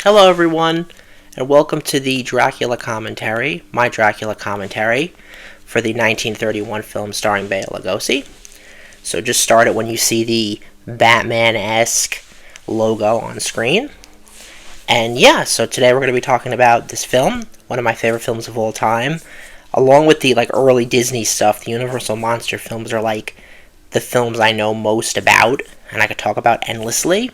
Hello, everyone, and welcome to the Dracula commentary, my Dracula commentary, for the 1931 film starring Bela Lugosi. So just start it when you see the Batman-esque logo on screen. And yeah, so today we're going to be talking about this film, one of my favorite films of all time. Along with the early Disney stuff, the Universal monster films are the films I know most about, and I could talk about endlessly.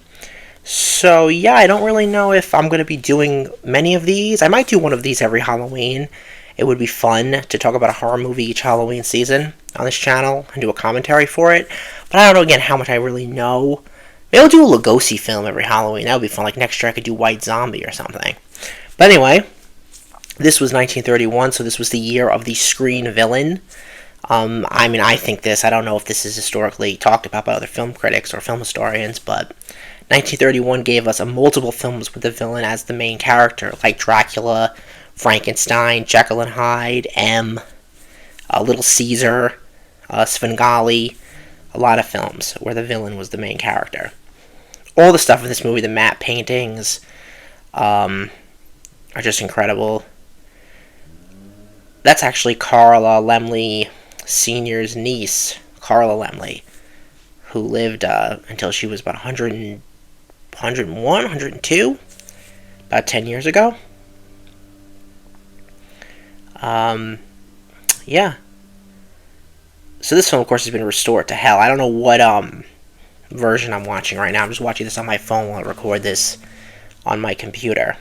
So, yeah, I don't really know if I'm going to be doing many of these. I might do one of these every Halloween. It would be fun to talk about a horror movie each Halloween season on this channel and do a commentary for it. But I don't know, again, how much I really know. Maybe I'll do a Lugosi film every Halloween. That would be fun. Like, next year I could do White Zombie or something. But anyway, this was 1931, so this was the year of the screen villain. I think this. I don't know if this is historically talked about by other film critics or film historians, but 1931 gave us multiple films with the villain as the main character, like Dracula, Frankenstein, Jekyll and Hyde, M, Little Caesar, Svengali, a lot of films where the villain was the main character. All the stuff in this movie, the matte paintings, are just incredible. That's actually Carla Laemmle Sr.'s niece, Carla Laemmle, who lived until she was about 101, 102, about 10 years ago. Yeah. So this film, of course, has been restored to hell. I don't know what version I'm watching right now. I'm just watching this on my phone while I record this on my computer.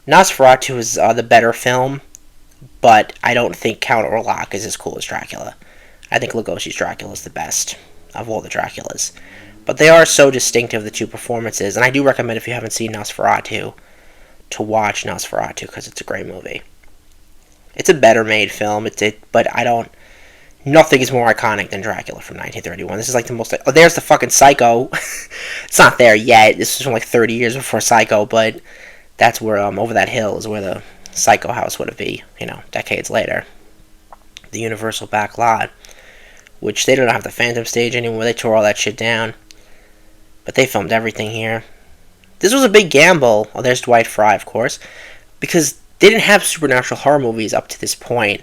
Nosferatu is the better film, but I don't think Count Orlok is as cool as Dracula. I think Lugosi's Dracula is the best of all the Draculas. But they are so distinctive, the two performances, and I do recommend, if you haven't seen Nosferatu, to watch Nosferatu, because it's a great movie. It's a better made film, but nothing is more iconic than Dracula from 1931. This is the most... Oh, there's the fucking Psycho. It's not there yet. This is from 30 years before Psycho, but that's where, over that hill is where the Psycho house would be, decades later. The Universal back lot, which they don't have the Phantom stage anymore. They tore all that shit down. But they filmed everything here. This was a big gamble. Oh, there's Dwight Frye, of course, because they didn't have supernatural horror movies up to this point.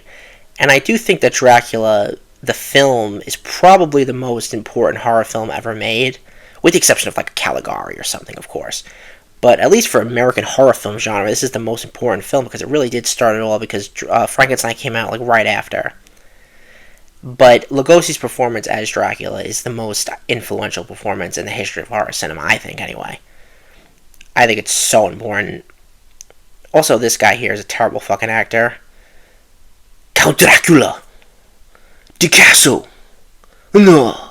And I do think that Dracula, the film, is probably the most important horror film ever made, with the exception of Caligari or something, of course. But at least for American horror film genre, this is the most important film, because it really did start it all, because Frankenstein came out right after. But Lugosi's performance as Dracula is the most influential performance in the history of horror cinema, I think, anyway. I think it's so important. Also, this guy here is a terrible fucking actor. Count Dracula! The castle! No!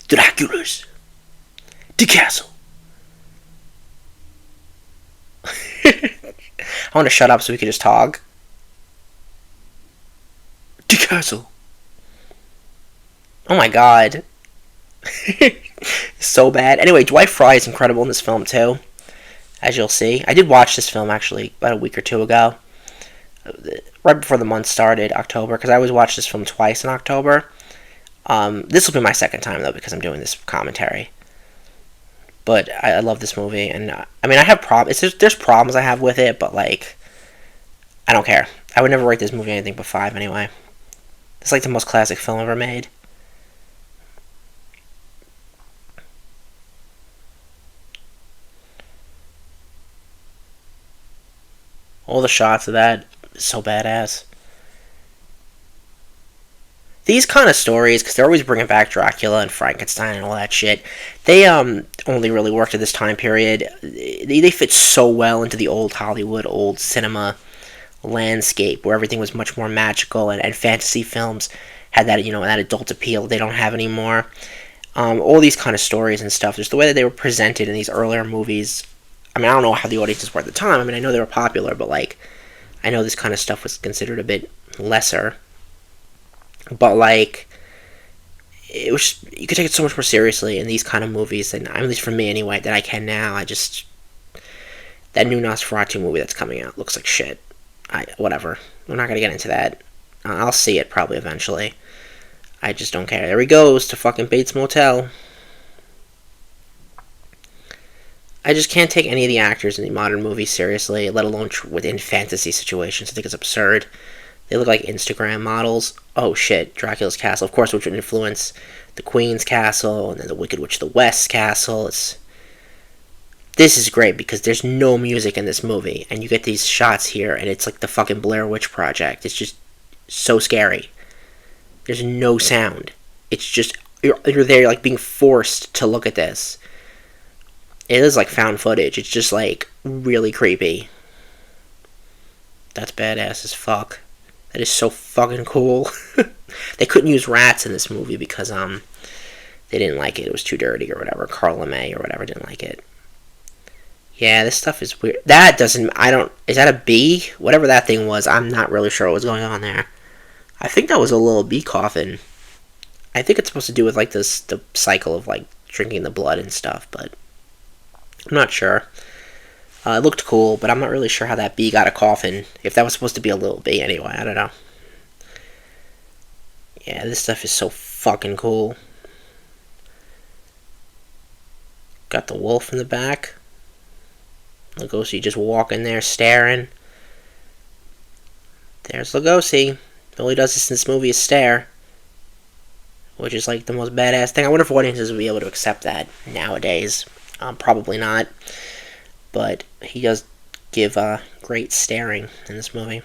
Dracula's! The castle! I want to shut up so we can just talk. The castle! Oh my god. So bad. Anyway, Dwight Frye is incredible in this film too, as you'll see. I did watch this film actually about a week or two ago, right before the month started, October, because I always watch this film twice in October. This will be my second time though, because I'm doing this commentary. But I love this movie, and I have problems. There's problems I have with it, but I don't care. I would never rate this movie anything but 5 anyway. It's the most classic film ever made. All the shots of that, so badass. These kind of stories, because they're always bringing back Dracula and Frankenstein and all that shit, they only really worked at this time period. They fit so well into the old Hollywood, old cinema landscape, where everything was much more magical, and fantasy films had that, that adult appeal they don't have anymore. All these kind of stories and stuff, just the way that they were presented in these earlier movies. I don't know how the audiences were at the time. I know they were popular, but I know this kind of stuff was considered a bit lesser. But it was, you could take it so much more seriously in these kind of movies, and at least for me anyway, than I can now. That new Nosferatu movie that's coming out looks like shit. Whatever. I'm not gonna get into that. I'll see it probably eventually. I just don't care. There he goes to fucking Bates Motel. I just can't take any of the actors in the modern movies seriously, let alone within fantasy situations. I think it's absurd. They look like Instagram models. Oh shit, Dracula's castle, of course, which would influence the Queen's castle and then the Wicked Witch of the West castle. This is great because there's no music in this movie, and you get these shots here, and it's like the fucking Blair Witch Project. It's just so scary. There's no sound. It's just you're there like being forced to look at this. It is like found footage. It's just like really creepy. That's badass as fuck. That is so fucking cool. They couldn't use rats in this movie because they didn't like it. It was too dirty or whatever. Carla May or whatever didn't like it. Yeah, this stuff is weird. That doesn't. I don't. Is that a bee? Whatever that thing was, I'm not really sure what was going on there. I think that was a little bee coffin. I think it's supposed to do with like this the cycle of like drinking the blood and stuff, but I'm not sure. It looked cool, but I'm not really sure how that bee got a coffin. If that was supposed to be a little bee anyway, I don't know. Yeah, this stuff is so fucking cool. Got the wolf in the back. Lugosi just walking there staring. There's Lugosi. All he does in this movie is stare. Which is like the most badass thing. I wonder if audiences would be able to accept that nowadays. Probably not. But he does give great staring in this movie.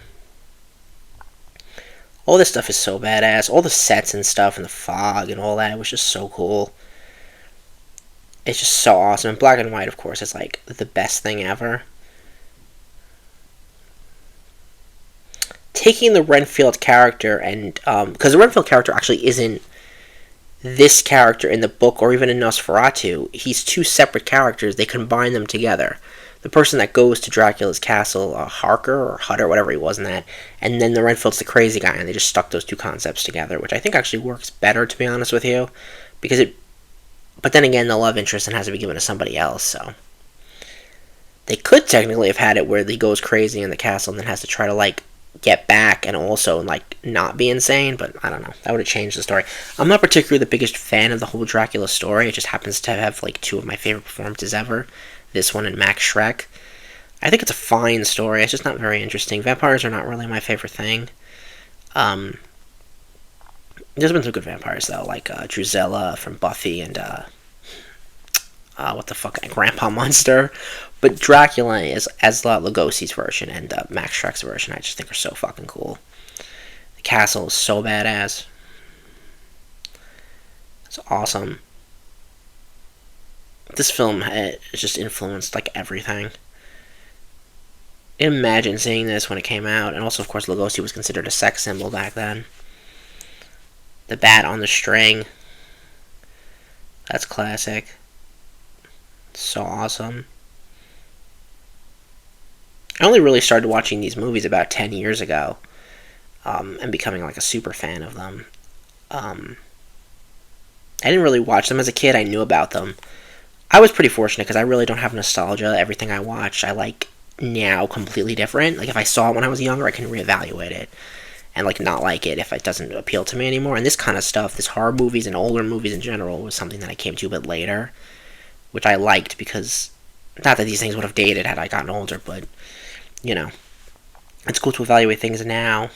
All this stuff is so badass. All the sets and stuff and the fog and all that was just so cool. It's just so awesome. And black and white, of course, is like the best thing ever. Taking the Renfield character and because the Renfield character actually isn't this character in the book or even in Nosferatu. He's two separate characters. They combine them together. The person that goes to Dracula's castle, Harker or Hutter, whatever he was in that, and then the Renfield's the crazy guy, and they just stuck those two concepts together, which I think actually works better, to be honest with you, because it. But then again, the love interest has to be given to somebody else, so they could technically have had it where he goes crazy in the castle and then has to try to like get back and also like not be insane, but I don't know. That would have changed the story. I'm not particularly the biggest fan of the whole Dracula story. It just happens to have like two of my favorite performances ever. This one and Max Schreck. I think it's a fine story. It's just not very interesting. Vampires are not really my favorite thing. There's been some good vampires though, like Drusilla from Buffy and what the fuck, Grandpa Munster. But Dracula is as Lugosi's version and Max Schreck's version. I just think are so fucking cool. The castle is so badass. It's awesome. This film has just influenced like everything. Imagine seeing this when it came out, and also of course Lugosi was considered a sex symbol back then. The bat on the string. That's classic. So awesome. I only really started watching these movies about 10 years ago, and becoming like a super fan of them. I didn't really watch them as a kid. I knew about them. I was pretty fortunate because I really don't have nostalgia. Everything I watch, I like now completely different. Like if I saw it when I was younger, I can reevaluate it and like not like it if it doesn't appeal to me anymore. And this kind of stuff, this horror movies and older movies in general, was something that I came to a bit later, which I liked because not that these things would have dated had I gotten older, but you know, it's cool to evaluate things now,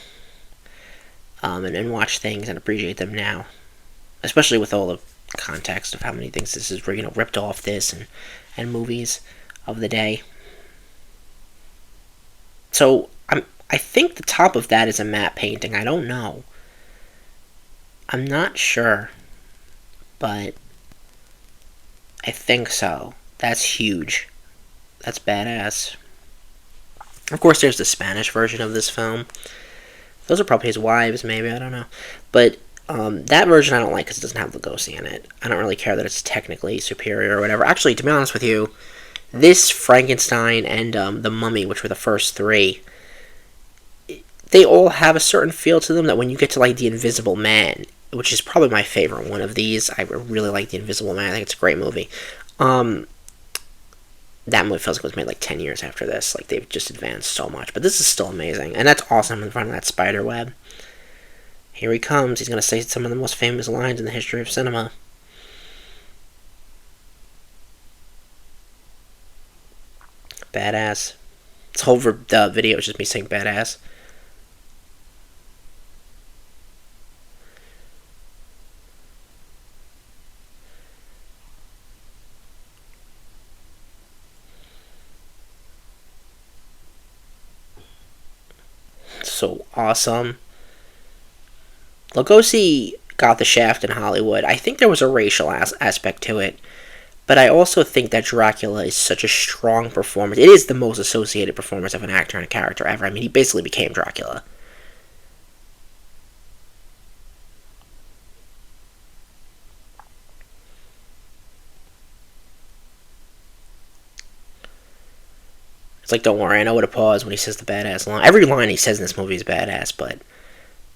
and watch things and appreciate them now, especially with all the context of how many things this is, ripped off this and movies of the day. So I think the top of that is a matte painting. I don't know. I'm not sure, but I think so. That's huge. That's badass. Of course, there's the Spanish version of this film. Those are probably his wives, maybe, I don't know. But that version I don't like because it doesn't have Lugosi in it. I don't really care that it's technically superior or whatever. Actually, to be honest with you, this, Frankenstein, and The Mummy, which were the first three, they all have a certain feel to them that when you get to like The Invisible Man, which is probably my favorite one of these, I really like The Invisible Man. I think it's a great movie. That movie feels like it was made like 10 years after this. Like they've just advanced so much, but this is still amazing, and that's awesome in front of that spider web. Here he comes. He's going to say some of the most famous lines in the history of cinema. Badass. This whole video is just me saying badass. So awesome. Lugosi got the shaft in Hollywood. I think there was a racial aspect to it, but I also think that Dracula is such a strong performance. It is the most associated performance of an actor and a character ever. I mean, he basically became Dracula. It's like, don't worry, I know what to pause when he says the badass line. Every line he says in this movie is badass, but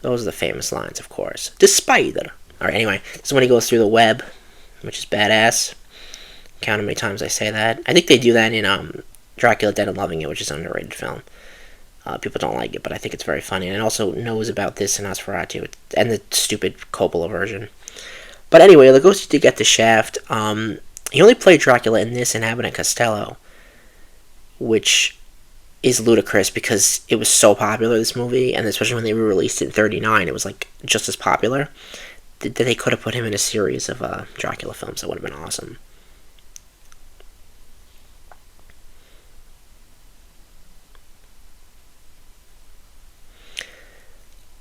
those are the famous lines, of course. Despite it. Alright, anyway, this is when he goes through the web, which is badass. Count how many times I say that. I think they do that in Dracula Dead and Loving It, which is an underrated film. People don't like it, but I think it's very funny. And it also knows about this in Nosferatu and the stupid Coppola version. But anyway, Lugosi did get the shaft. He only played Dracula in this and Abbott and Costello, which is ludicrous because it was so popular, this movie, and especially when they re-released it in '39, it was like just as popular that they could have put him in a series of Dracula films. That would have been awesome.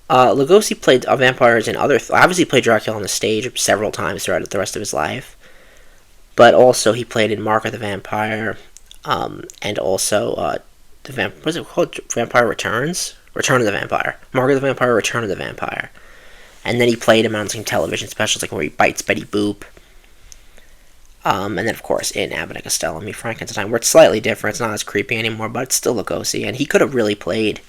Lugosi played vampires in obviously played Dracula on the stage several times throughout the rest of his life, but also he played in Mark of the Vampire, and also what's it called? Vampire Returns, Return of the Vampire, Mark of the Vampire, Return of the Vampire, and then he played him on some television specials like where he bites Betty Boop, and then of course in Abbott and Costello Meet Frankenstein, where it's slightly different. It's not as creepy anymore, but it's still Lugosi, and he could have really played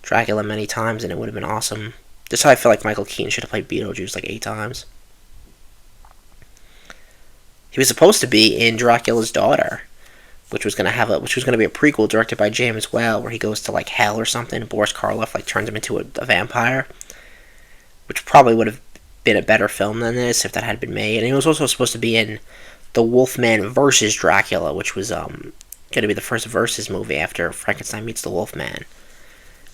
Dracula many times, and it would have been awesome. Just how I feel like Michael Keaton should have played Beetlejuice like 8 times. He was supposed to be in Dracula's Daughter, which was gonna be a prequel directed by James Whale, where he goes to like hell or something. Boris Karloff like turns him into a vampire, which probably would have been a better film than this if that had been made. And he was also supposed to be in The Wolfman versus Dracula, which was going to be the first versus movie after Frankenstein meets the Wolfman,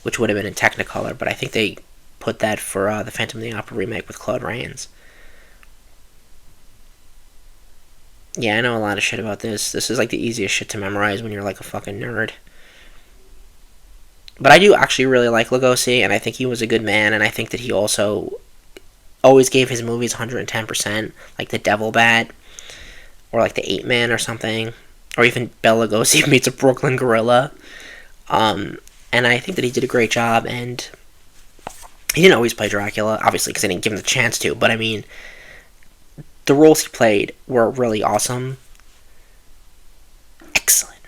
which would have been in Technicolor, but I think they put that for the Phantom of the Opera remake with Claude Rains. Yeah, I know a lot of shit about this. This is like the easiest shit to memorize when you're like a fucking nerd. But I do actually really like Lugosi, and I think he was a good man, and I think that he also always gave his movies 110%, like The Devil Bat, or like The Ape Man or something, or even Bela Lugosi meets a Brooklyn Gorilla. And I think that he did a great job, and he didn't always play Dracula, obviously, because they didn't give him the chance to, but I mean, the roles he played were really awesome. Excellent.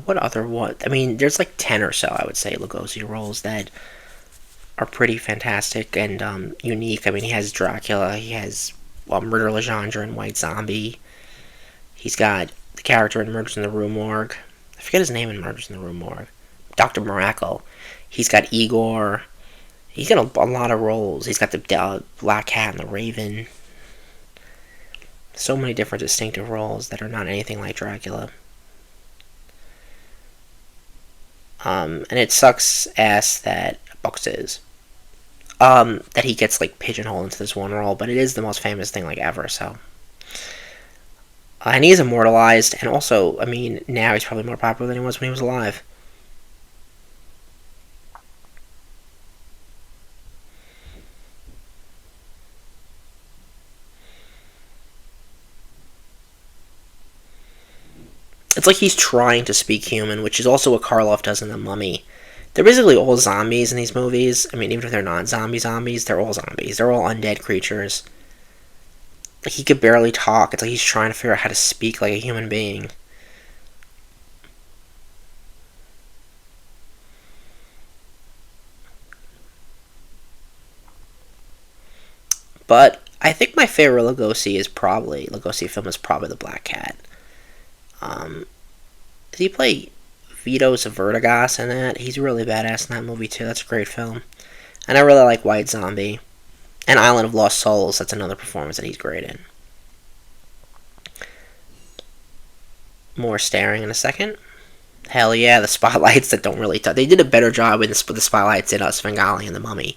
What other one? I mean, there's like 10 or so, I would say, Lugosi roles that are pretty fantastic and unique. I mean, he has Dracula, he has Murder Legendre and White Zombie. He's got the character in Murders in the Rue Morgue. I forget his name in Murders in the Rue Morgue. Dr. Miracle. He's got Igor. He's got a lot of roles. He's got the Black Cat and the Raven. So many different distinctive roles that are not anything like Dracula. And it sucks ass that that he gets like pigeonholed into this one role, but it is the most famous thing like ever. So, and he is immortalized, and also, I mean, now he's probably more popular than he was when he was alive. It's like he's trying to speak human, which is also what Karloff does in The Mummy. They're basically all zombies in these movies. I mean, even if they're not zombies, they're all zombies. They're all undead creatures. Like, he could barely talk. It's like he's trying to figure out how to speak like a human being. But I think my favorite Lugosi film is probably The Black Cat. Um, did he play Vito's Vertigas in that? He's really badass in that movie too. That's a great film. And I really like White Zombie. And Island of Lost Souls, that's another performance that he's great in. More staring in a second. Hell yeah, the spotlights that don't really touch. They did a better job with the spotlights in Svengali and the Mummy.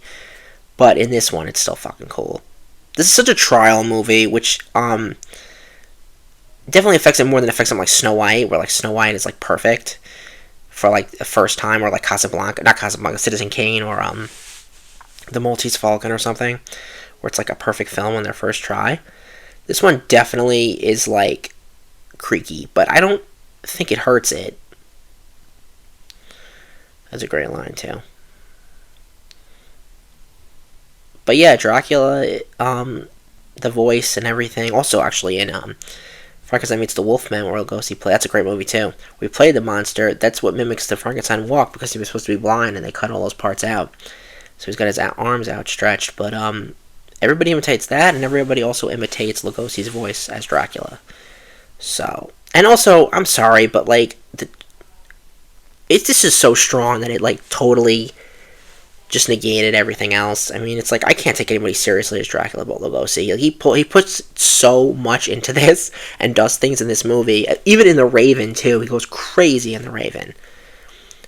But in this one, it's still fucking cool. This is such a trial movie, which definitely affects it more than it affects something like Snow White, where like Snow White is like perfect for like the first time, or like not Casablanca, Citizen Kane, or The Maltese Falcon or something, where it's like a perfect film on their first try. This one definitely is like creaky, but I don't think it hurts it. That's a great line too. But yeah, Dracula, the voice and everything. Also, actually, in Frankenstein Meets the Wolfman, where Lugosi play. That's a great movie too. We played the monster. That's what mimics the Frankenstein walk, because he was supposed to be blind, and they cut all those parts out. So he's got his arms outstretched. But everybody imitates that, and everybody also imitates Lugosi's voice as Dracula. So, and also, I'm sorry, but like this is so strong that it like totally just negated everything else. I mean, it's like I can't take anybody seriously as Dracula but Lugosi. Like, he puts so much into this and does things in this movie. Even in The Raven too, he goes crazy in The Raven.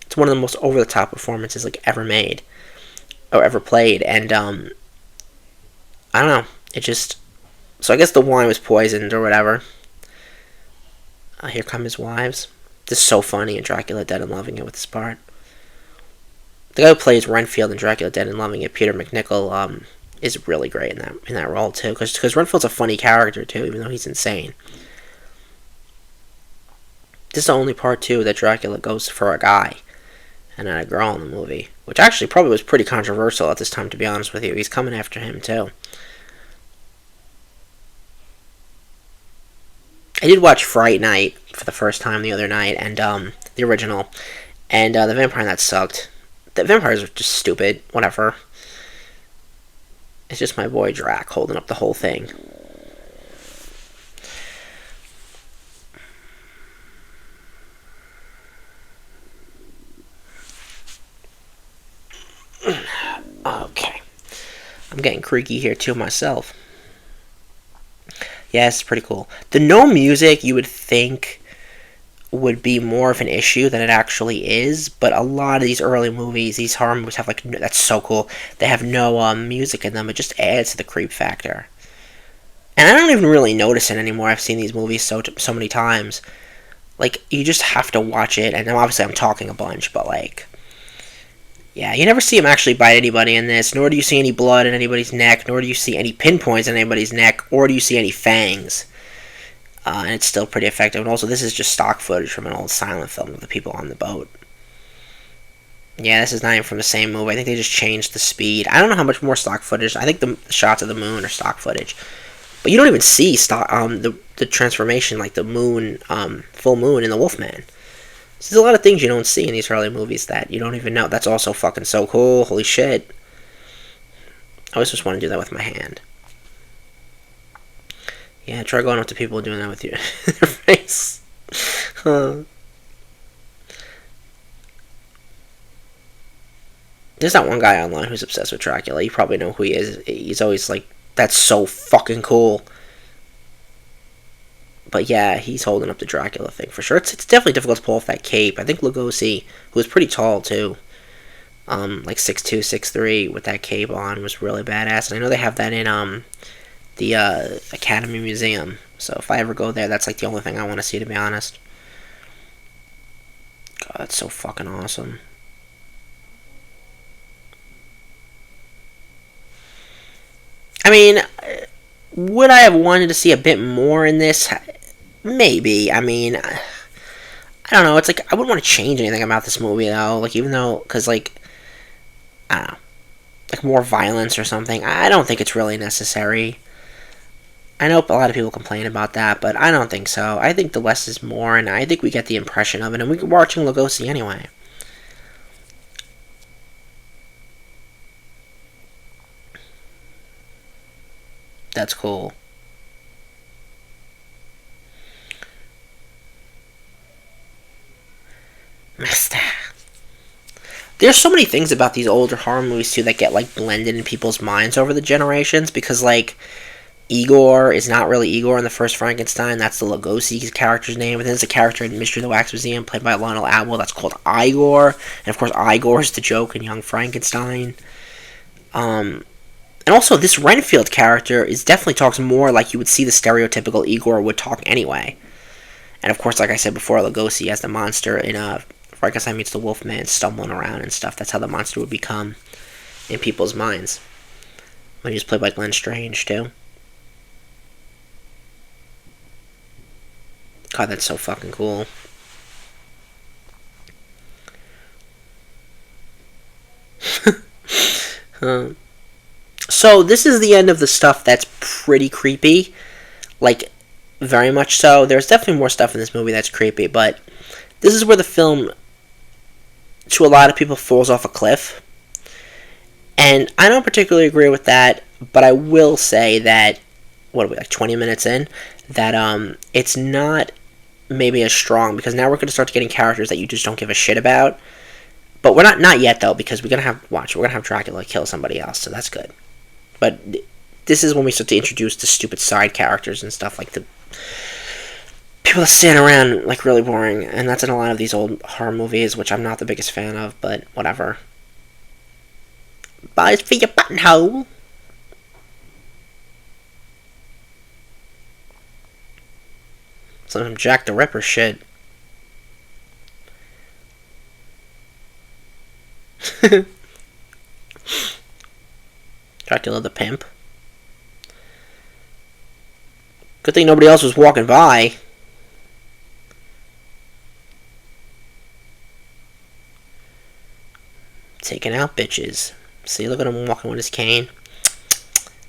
It's one of the most over the top performances like ever made or ever played. And I don't know. It just, so I guess the wine was poisoned or whatever. Here come his wives. This is so funny in Dracula Dead and Loving It with this part. The guy who plays Renfield in Dracula Dead and Loving It, Peter MacNicol, is really great in that role too. Because Renfield's a funny character too, even though he's insane. This is the only part too that Dracula goes for a guy and not a girl in the movie, which actually probably was pretty controversial at this time, to be honest with you. He's coming after him too. I did watch Fright Night for the first time the other night, and the original, and the vampire in that sucked. The vampires are just stupid. Whatever. It's just my boy Drac holding up the whole thing. Okay. I'm getting creaky here too myself. Yeah, it's pretty cool. The no music, you would think, would be more of an issue than it actually is, but a lot of these early movies, these horror movies have like, that's so cool, they have no music in them. It just adds to the creep factor. And I don't even really notice it anymore. I've seen these movies so many times. Like, you just have to watch it, and obviously I'm talking a bunch, but like, yeah, you never see him actually bite anybody in this, nor do you see any blood in anybody's neck, nor do you see any pinpoints in anybody's neck, or do you see any fangs. And it's still pretty effective. And also, this is just stock footage from an old silent film of the people on the boat. Yeah, this is not even from the same movie. I think they just changed the speed. I don't know how much more stock footage. I think the shots of the moon are stock footage. But you don't even see the transformation, like the moon, full moon in the Wolfman. So there's a lot of things you don't see in these early movies that you don't even know. That's also fucking so cool. Holy shit. I always just want to do that with my hand. Yeah, try going up to people and doing that with their face. There's that one guy online who's obsessed with Dracula. You probably know who he is. He's always like, that's so fucking cool. But yeah, he's holding up the Dracula thing for sure. It's definitely difficult to pull off that cape. I think Lugosi, who was pretty tall too, like 6'2", 6'3", with that cape on, was really badass. And I know they have that in the Academy Museum. So if I ever go there, that's like the only thing I want to see, to be honest. God, that's so fucking awesome. I mean, would I have wanted to see a bit more in this? Maybe. I mean, I don't know. It's like, I wouldn't want to change anything about this movie, though. Like, even though, because, like, I don't know. Like, more violence or something. I don't think it's really necessary. I know a lot of people complain about that, but I don't think so. I think the less is more, and I think we get the impression of it, and we're watching Lugosi anyway. That's cool. Mister. There's so many things about these older horror movies too that get like blended in people's minds over the generations because like Igor is not really Igor in the first Frankenstein. That's the Lugosi character's name. And then there's a character in Mystery of the Wax Museum played by Lionel Atwill that's called Igor. And of course, Igor is the joke in Young Frankenstein. And also, this Renfield character is definitely talks more like you would see the stereotypical Igor would talk anyway. And of course, like I said before, Lugosi as the monster in Frankenstein meets the Wolfman stumbling around and stuff. That's how the monster would become in people's minds. When he was played by Glenn Strange, too. God, that's so fucking cool. So, this is the end of the stuff that's pretty creepy. Like, very much so. There's definitely more stuff in this movie that's creepy, but this is where the film, to a lot of people, falls off a cliff. And I don't particularly agree with that, but I will say that, what are we, like 20 minutes in? That it's not maybe as strong, because now we're going to start getting characters that you just don't give a shit about. But we're not yet, though, because we're going to have Dracula kill somebody else, so that's good. But this is when we start to introduce the stupid side characters and stuff, like the people that stand around, like, really boring, and that's in a lot of these old horror movies, which I'm not the biggest fan of, but whatever. Buys for your buttonhole. Some Jack the Ripper shit. Dracula the pimp. Good thing nobody else was walking by. Taking out bitches. See, look at him walking with his cane.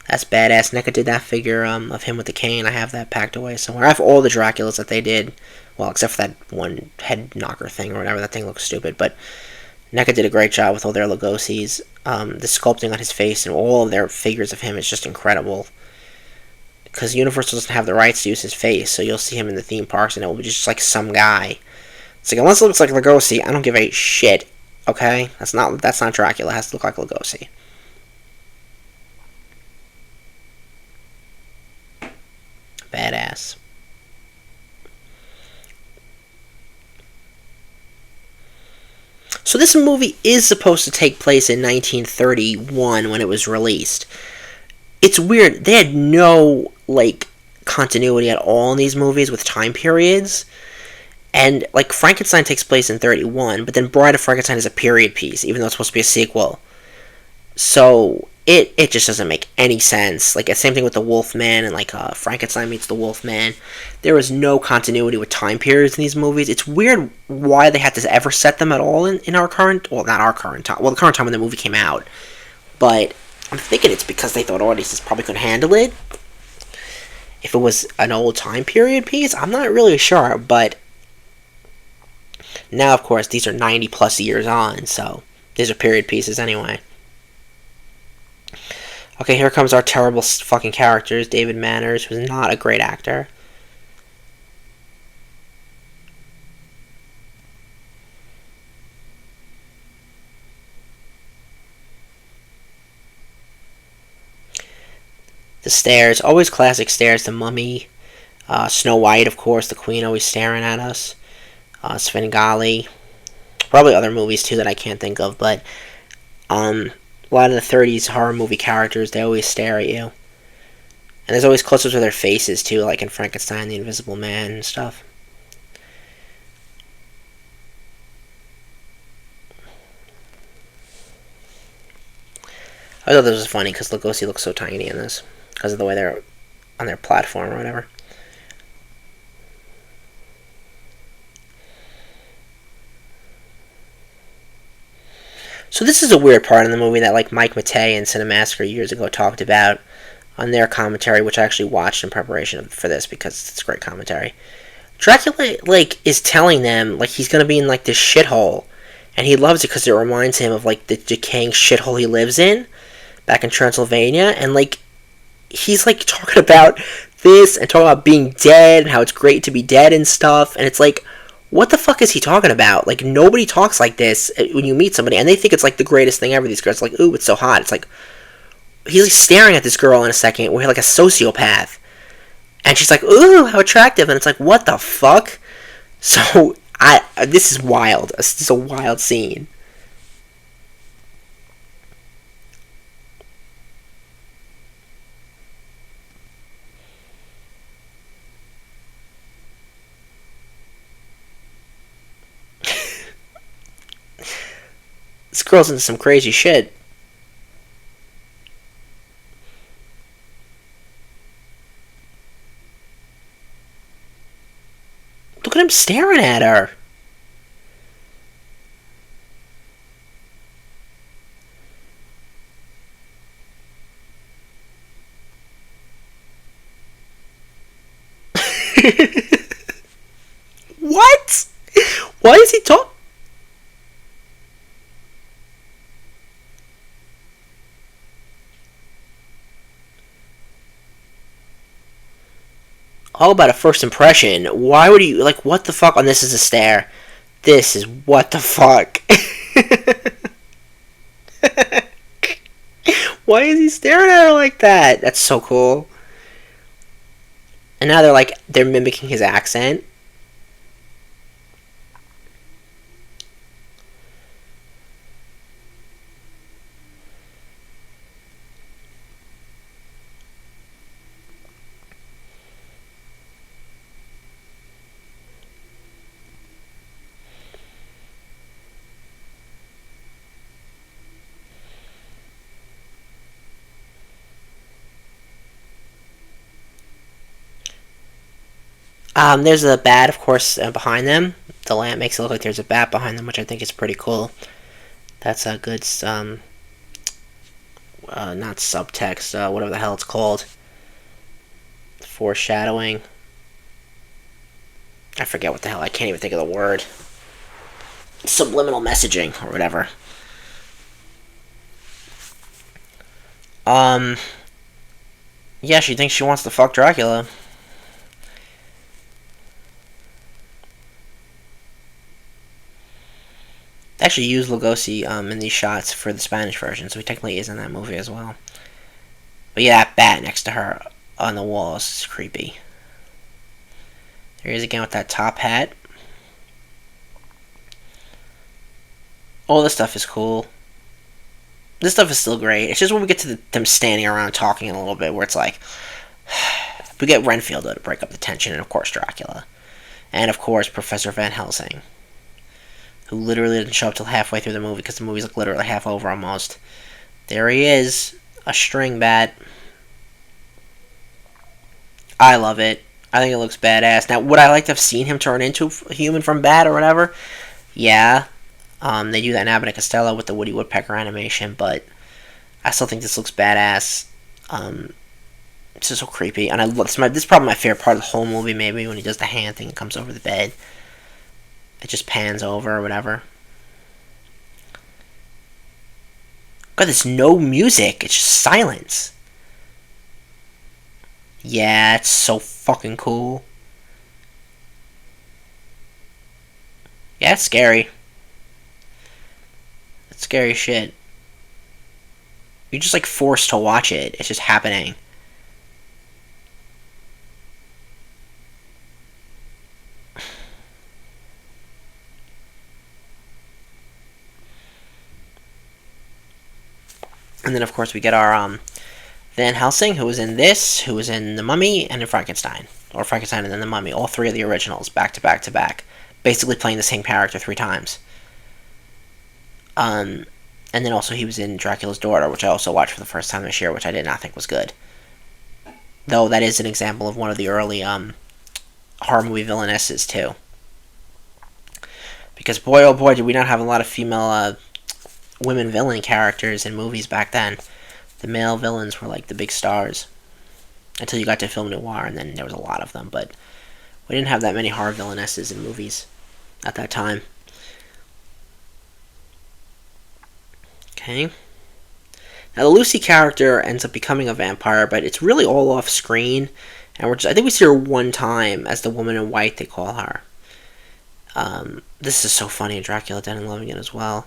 That's badass. NECA did that figure of him with the cane. I have that packed away somewhere. I have all the Draculas that they did. Well, except for that one head knocker thing or whatever. That thing looks stupid. But NECA did a great job with all their Lugosi's. The sculpting on his face and all of their figures of him is just incredible. Because Universal doesn't have the rights to use his face. So you'll see him in the theme parks and it will be just like some guy. It's like, unless it looks like Lugosi, I don't give a shit. Okay? That's not Dracula. It has to look like Lugosi. Badass. So this movie is supposed to take place in 1931 when it was released. It's weird. They had no, like, continuity at all in these movies with time periods. And, like, Frankenstein takes place in 31, but then Bride of Frankenstein is a period piece, even though it's supposed to be a sequel. So it just doesn't make any sense. Like, same thing with the Wolfman and, like, Frankenstein meets the Wolfman. There is no continuity with time periods in these movies. It's weird why they had to ever set them at all in our current, well, not our current time, well, the current time when the movie came out. But I'm thinking it's because they thought audiences probably couldn't handle it. If it was an old time period piece, I'm not really sure, but now, of course, these are 90 plus years on, so these are period pieces anyway. Okay, here comes our terrible fucking characters. David Manners, who's not a great actor. The stairs, always classic stairs. The Mummy, Snow White, of course. The Queen always staring at us. Svengali. Probably other movies too that I can't think of, but a lot of the 30s horror movie characters, they always stare at you. And there's always close-ups of their faces, too, like in Frankenstein, the Invisible Man, and stuff. I thought this was funny, because Lugosi looks so tiny in this. Because of the way they're on their platform or whatever. So this is a weird part in the movie that, like, Mike Matei and Cinemassacre years ago talked about on their commentary, which I actually watched in preparation for this because it's great commentary. Dracula, like, is telling them, like, he's gonna be in, like, this shithole, and he loves it because it reminds him of, like, the decaying shithole he lives in back in Transylvania, and, like, he's like talking about this and talking about being dead and how it's great to be dead and stuff, and it's like, what the fuck is he talking about? Like, nobody talks like this when you meet somebody, and they think it's like the greatest thing ever. These girls are like, ooh, it's so hot. It's like, he's like staring at this girl in a second, we're like a sociopath, and she's like, ooh, how attractive, and it's like, what the fuck? So this is wild. This is a wild scene. This girl's into some crazy shit. Look at him staring at her. What? Why is he talking? All about a first impression. Why would you, like, what the fuck? And this is a stare. This is what the fuck. Why is he staring at her like that? That's so cool. And now they're mimicking his accent. There's a bat, of course, behind them. The lamp makes it look like there's a bat behind them, which I think is pretty cool. That's a good, not subtext, whatever the hell it's called. Foreshadowing. I forget what the hell, I can't even think of the word. Subliminal messaging, or whatever. Um, yeah, she thinks she wants to fuck Dracula. They actually used Lugosi in these shots for the Spanish version, so he technically is in that movie as well. But yeah, that bat next to her on the walls is creepy. There he is again with that top hat. All this stuff is cool. This stuff is still great. It's just when we get to them standing around talking a little bit where it's like, we get Renfield to break up the tension, and of course Dracula. And of course Professor Van Helsing, who literally didn't show up till halfway through the movie because the movie's like literally half over almost. There he is, a string bat. I love it. I think it looks badass. Now, would I like to have seen him turn into a human from Bat or whatever? Yeah. They do that in Abbott and Costello with the Woody Woodpecker animation, but I still think this looks badass. It's just so creepy, and this is probably my favorite part of the whole movie. Maybe when he does the hand thing and comes over the bed, it just pans over or whatever. God, there's no music. It's just silence. Yeah, it's so fucking cool. Yeah, it's scary. It's scary shit. You're just like forced to watch it. It's just happening. And then of course we get our Van Helsing, who was in this, who was in The Mummy, and in Frankenstein. Or Frankenstein and then The Mummy. All three of the originals, back to back to back. Basically playing the same character 3 times. And then also he was in Dracula's Daughter, which I also watched for the first time this year, which I did not think was good. Though that is an example of one of the early horror movie villainesses, too. Because boy, oh boy, did we not have a lot of female women villain characters in movies back then. The male villains were like the big stars. Until you got to film noir, and then there was a lot of them, but we didn't have that many horror villainesses in movies at that time. Okay. Now the Lucy character ends up becoming a vampire, but it's really all off screen, and I think we see her one time as the woman in white they call her. This is so funny in Dracula Dead and Loving It as well,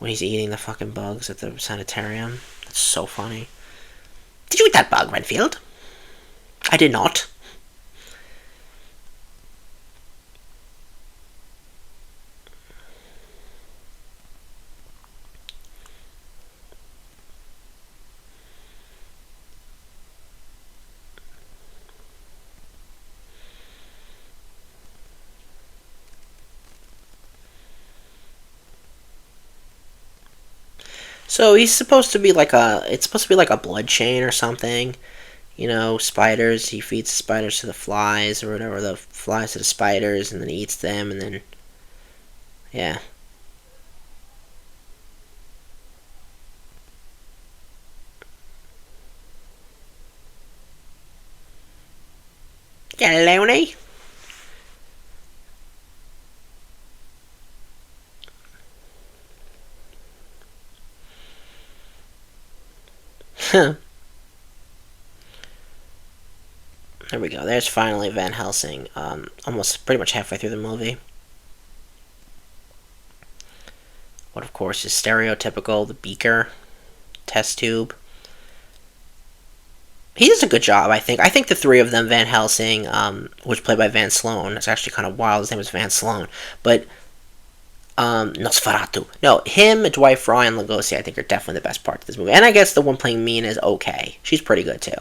when he's eating the fucking bugs at the sanitarium. That's so funny. Did you eat that bug, Renfield? I did not. So he's supposed to be like a. It's supposed to be like a blood chain or something. You know, spiders. He feeds the spiders to the flies or whatever. The flies to the spiders, and then he eats them, and then yeah. Yeah, Looney. There we go. There's finally Van Helsing. Almost pretty much halfway through the movie. What, of course, is stereotypical: the beaker, test tube. He does a good job, I think. I think the three of them, Van Helsing, which played by Van Sloan, it's actually kind of wild. His name is Van Sloan, but Nosferatu. No, him, Dwight Fry, and Lugosi, I think, are definitely the best parts of this movie. And I guess the one playing Mina is okay. She's pretty good too.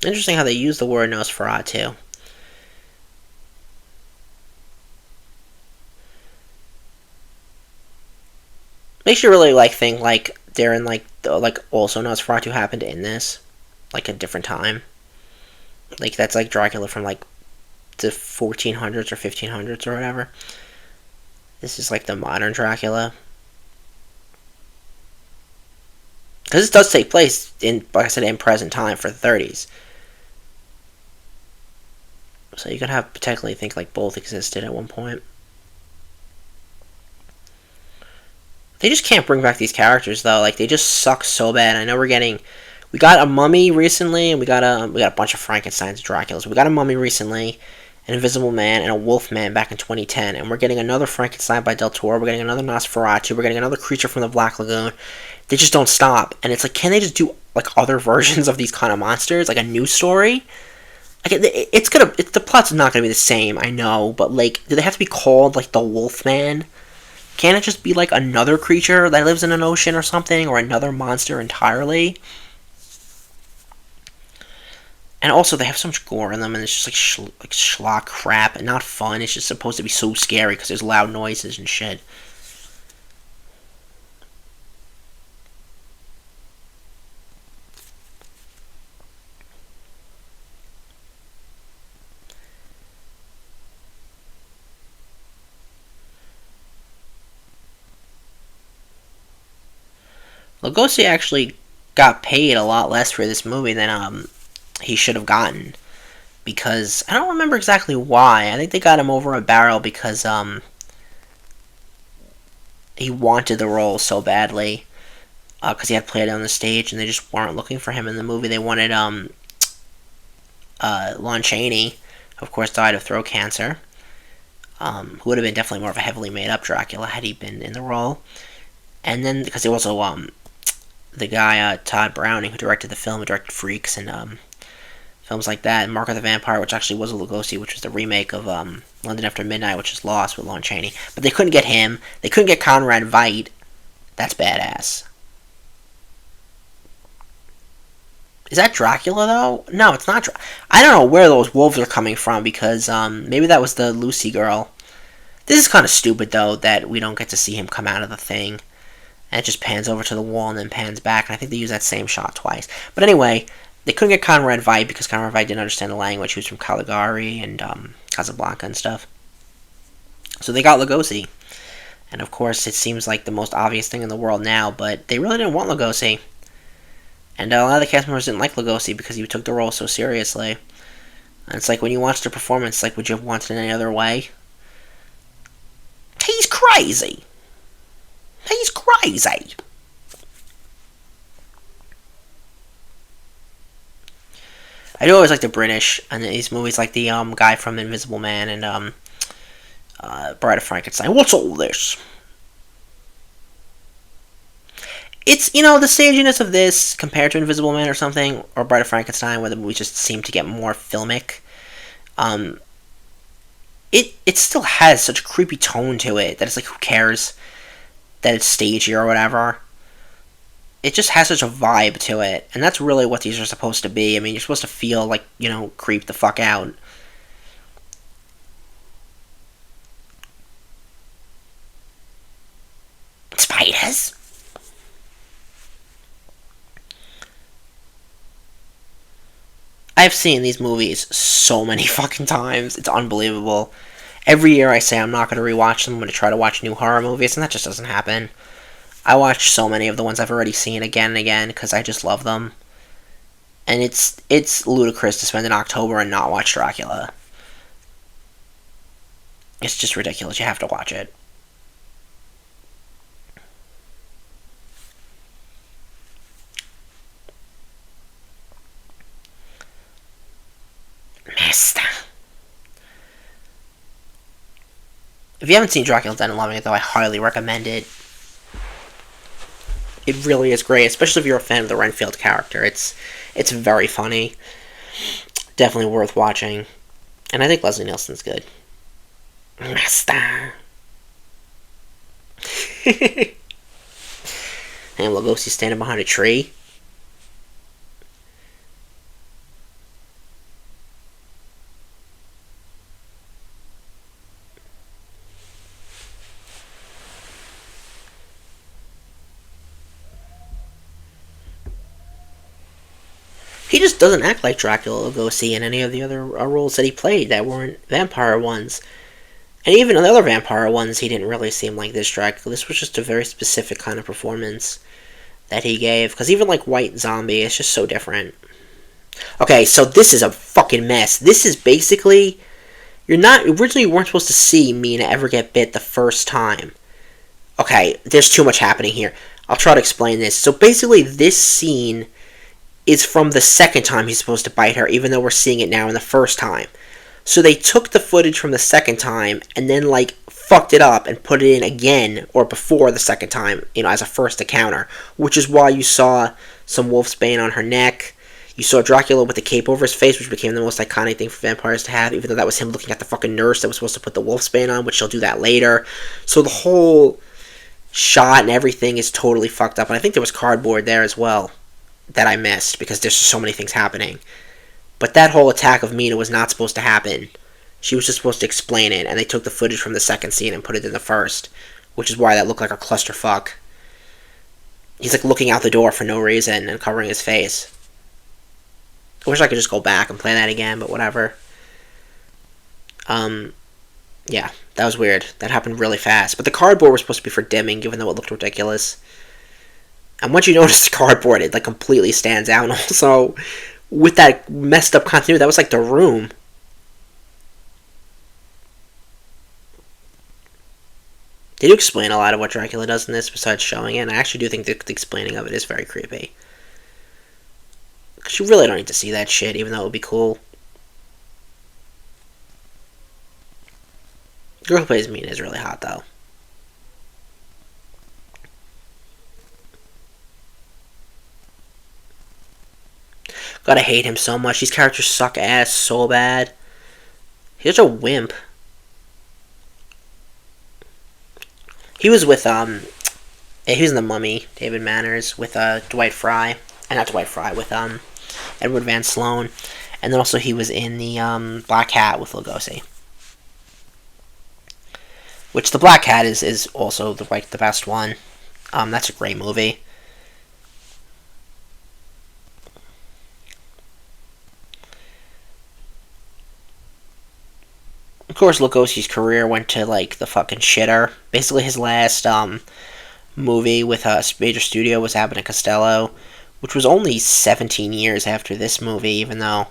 Interesting how they use the word Nosferatu. Makes you really like think like they're in like also Nosferatu happened in this, like a different time. Like that's like Dracula from like the 1400s or 1500s or whatever. This is like the modern Dracula. Because this does take place in, like I said, in present time for the 30s. So you could have potentially think like both existed at one point. They just can't bring back these characters though. Like they just suck so bad. I know we got a Mummy recently, and we got a bunch of Frankenstein's Draculas. We got a Mummy recently, an Invisible Man, and a Wolf Man back in 2010, and we're getting another Frankenstein by Del Toro. We're getting another Nosferatu. We're getting another Creature from the Black Lagoon. They just don't stop, and it's like, can they just do like other versions of these kind of monsters, like a new story? Like it's the plot's not gonna be the same, I know, but like, do they have to be called like the Wolf Man? Can't it just be like another creature that lives in an ocean or something, or another monster entirely? And also, they have so much gore in them, and it's just like schlock crap and not fun. It's just supposed to be so scary because there's loud noises and shit. Lugosi actually got paid a lot less for this movie than he should have gotten, because I don't remember exactly why. I think they got him over a barrel because he wanted the role so badly, because he had played it on the stage, and they just weren't looking for him in the movie. They wanted Lon Chaney, who of course died of throat cancer, who would have been definitely more of a heavily made up Dracula had he been in the role. And then because he also the guy Todd Browning, who directed the film, who directed Freaks and films like that, and Mark of the Vampire, which actually was a Lugosi, which was the remake of London After Midnight, which is lost with Lon Chaney. But they couldn't get him. They couldn't get Conrad Veidt. That's badass. Is that Dracula though? No, it's not. I don't know where those wolves are coming from, because maybe that was the Lucy girl. This is kind of stupid though that we don't get to see him come out of the thing, and it just pans over to the wall and then pans back. And I think they use that same shot twice. But anyway, they couldn't get Conrad Veidt because Conrad Veidt didn't understand the language. He was from Caligari and Casablanca and stuff. So they got Lugosi. And of course, it seems like the most obvious thing in the world now, but they really didn't want Lugosi. And a lot of the cast members didn't like Lugosi because he took the role so seriously. And it's like when you watch the performance, like, would you have wanted it any other way? He's crazy. He's crazy. I do always like the British and these movies, like the guy from Invisible Man and Bride of Frankenstein. What's all this? It's, the staginess of this compared to Invisible Man or something, or Bride of Frankenstein, where the movies just seem to get more filmic. Um, it still has such a creepy tone to it that it's like, who cares that it's stagey or whatever. It just has such a vibe to it, and that's really what these are supposed to be. I mean, you're supposed to feel like, creep the fuck out. Spiders? I've seen these movies so many fucking times. It's unbelievable. Every year I say I'm not going to rewatch them. I'm going to try to watch new horror movies, and that just doesn't happen. I watch so many of the ones I've already seen again and again because I just love them. And it's ludicrous to spend an October and not watch Dracula. It's just ridiculous. You have to watch it. Mister. If you haven't seen Dracula Dead and Loving It, though, I highly recommend it. It really is great, especially if you're a fan of the Renfield character. It's very funny. Definitely worth watching. And I think Leslie Nielsen's good. Master. And Lugosi standing behind a tree. He just doesn't act like Dracula Lugosi in any of the other roles that he played that weren't vampire ones. And even in the other vampire ones, he didn't really seem like this Dracula. This was just a very specific kind of performance that he gave. Because even like White Zombie, it's just so different. Okay, so this is a fucking mess. This is basically... Originally you weren't supposed to see Mina ever get bit the first time. Okay, there's too much happening here. I'll try to explain this. So basically this scene is from the second time he's supposed to bite her, even though we're seeing it now in the first time. So they took the footage from the second time and then, like, fucked it up and put it in again, or before the second time, as a first encounter. Which is why you saw some wolfsbane on her neck. You saw Dracula with the cape over his face, which became the most iconic thing for vampires to have, even though that was him looking at the fucking nurse that was supposed to put the wolfsbane on, which she'll do that later. So the whole shot and everything is totally fucked up. And I think there was cardboard there as well that I missed, because there's just so many things happening. But that whole attack of Mina was not supposed to happen. She was just supposed to explain it, and they took the footage from the second scene and put it in the first, which is why that looked like a clusterfuck. He's like looking out the door for no reason and covering his face. I wish I could just go back and play that again, but whatever. Yeah, that was weird. That happened really fast. But the cardboard was supposed to be for dimming, even though it looked ridiculous. And once you notice the cardboard, it like completely stands out. And also, with that messed up continuity, that was like The Room. They do explain a lot of what Dracula does in this besides showing it, and I actually do think the explaining of it is very creepy. Because you really don't need to see that shit, even though it would be cool. The girl who plays Mina is really hot, though. Gotta hate him so much. These characters suck ass so bad. He's such a wimp. He was with, he was in The Mummy, David Manners, with, Dwight Frye. Not Dwight Frye, with, Edward Van Sloan. And then also he was in the, Black Hat with Lugosi. Which, the Black Hat is also, the best one. That's a great movie. course, Lugosi's career went to like the fucking shitter. Basically, his last movie with a major studio was Abbott and Costello, which was only 17 years after this movie. Even though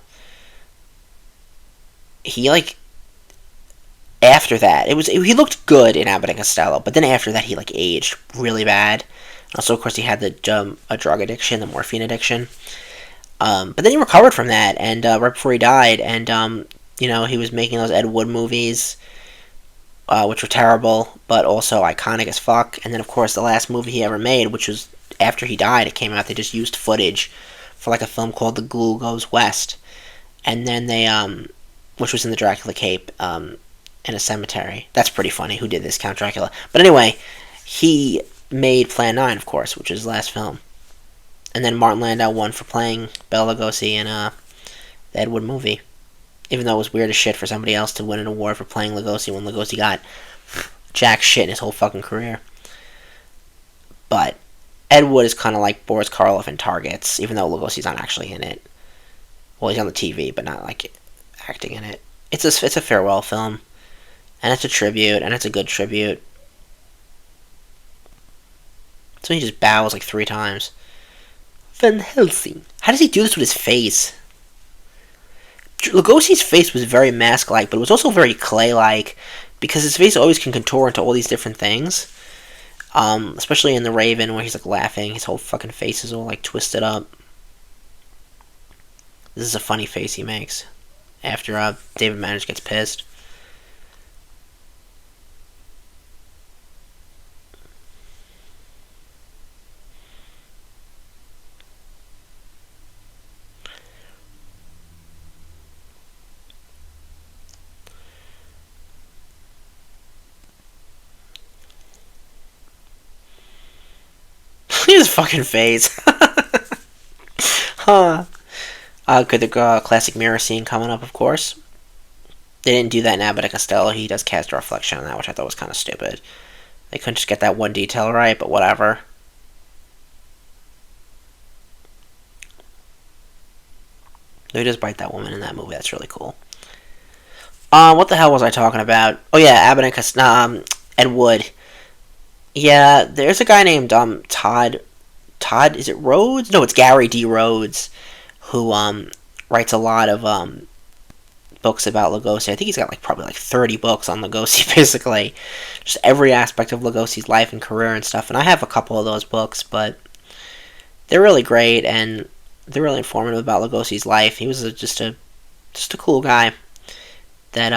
he like after that, he looked good in Abbott and Costello, but then after that, he like aged really bad. Also, of course, he had the a drug addiction, the morphine addiction. But then he recovered from that, and right before he died, and he was making those Ed Wood movies, which were terrible, but also iconic as fuck. And then, of course, the last movie he ever made, which was after he died, it came out. They just used footage for like a film called The Glue Goes West, and then which was in the Dracula cape, in a cemetery. That's pretty funny. Who did this, Count Dracula? But anyway, he made Plan 9, of course, which is his last film. And then Martin Landau won for playing Bela Lugosi in the Ed Wood movie. Even though it was weird as shit for somebody else to win an award for playing Lugosi when Lugosi got jack shit in his whole fucking career. But Ed Wood is kind of like Boris Karloff in Targets, even though Lugosi's not actually in it. Well, he's on the TV, but not like acting in it. It's a farewell film, and it's a tribute, and it's a good tribute. So he just bows like 3 times. Van Helsing. How does he do this with his face? Lugosi's face was very mask-like, but it was also very clay-like, because his face always can contour into all these different things. Especially in The Raven, where he's like laughing, his whole fucking face is all like twisted up. This is a funny face he makes after David Manners gets pissed. His fucking face. Huh. Good, the classic mirror scene coming up, of course. They didn't do that in Abbott and Costello. He does cast a reflection on that, which I thought was kind of stupid. They couldn't just get that one detail right, but whatever. He does bite that woman in that movie. That's really cool. What the hell was I talking about? Oh yeah, Abbott and Costello, Ed Wood. Yeah, there's a guy named Todd. Todd, is it Rhodes? No, it's Gary D. Rhodes, who writes a lot of books about Lugosi. I think he's got probably 30 books on Lugosi, basically, just every aspect of Lugosi's life and career and stuff. And I have a couple of those books, but they're really great and they're really informative about Lugosi's life. He was just a cool guy that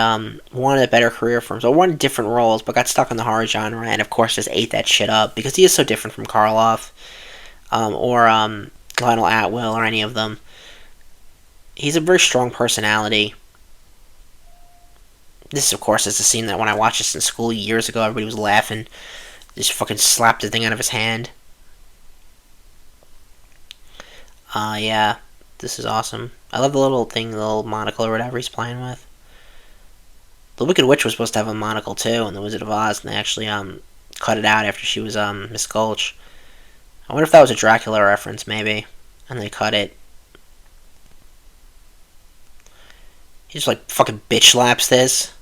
wanted a better career for him, so wanted different roles, but got stuck in the horror genre, and of course just ate that shit up because he is so different from Karloff or Lionel Atwill or any of them. He's a very strong personality. This, of course, is the scene that when I watched this in school years ago, everybody was laughing. Just fucking slapped the thing out of his hand. Yeah, this is awesome. I love the little thing, the little monocle or whatever he's playing with. The Wicked Witch was supposed to have a monocle too in The Wizard of Oz, and they actually cut it out after she was Miss Gulch. I wonder if that was a Dracula reference, maybe, and they cut it. He just fucking bitch slaps this.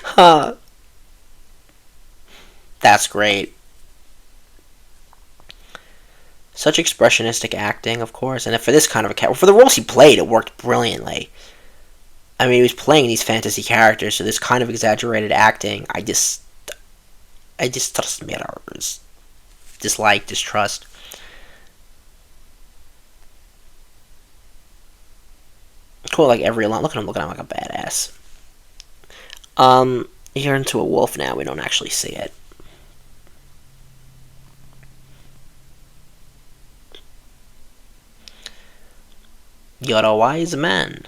Huh. That's great. Such expressionistic acting, of course, and for this kind of a character, for the roles he played, it worked brilliantly. I mean, he was playing these fantasy characters, so this kind of exaggerated acting, I distrust mirrors. Dislike, distrust. Cool, every line. Look at him looking at him like a badass. You're into a wolf now. We don't actually see it. You're a wise man.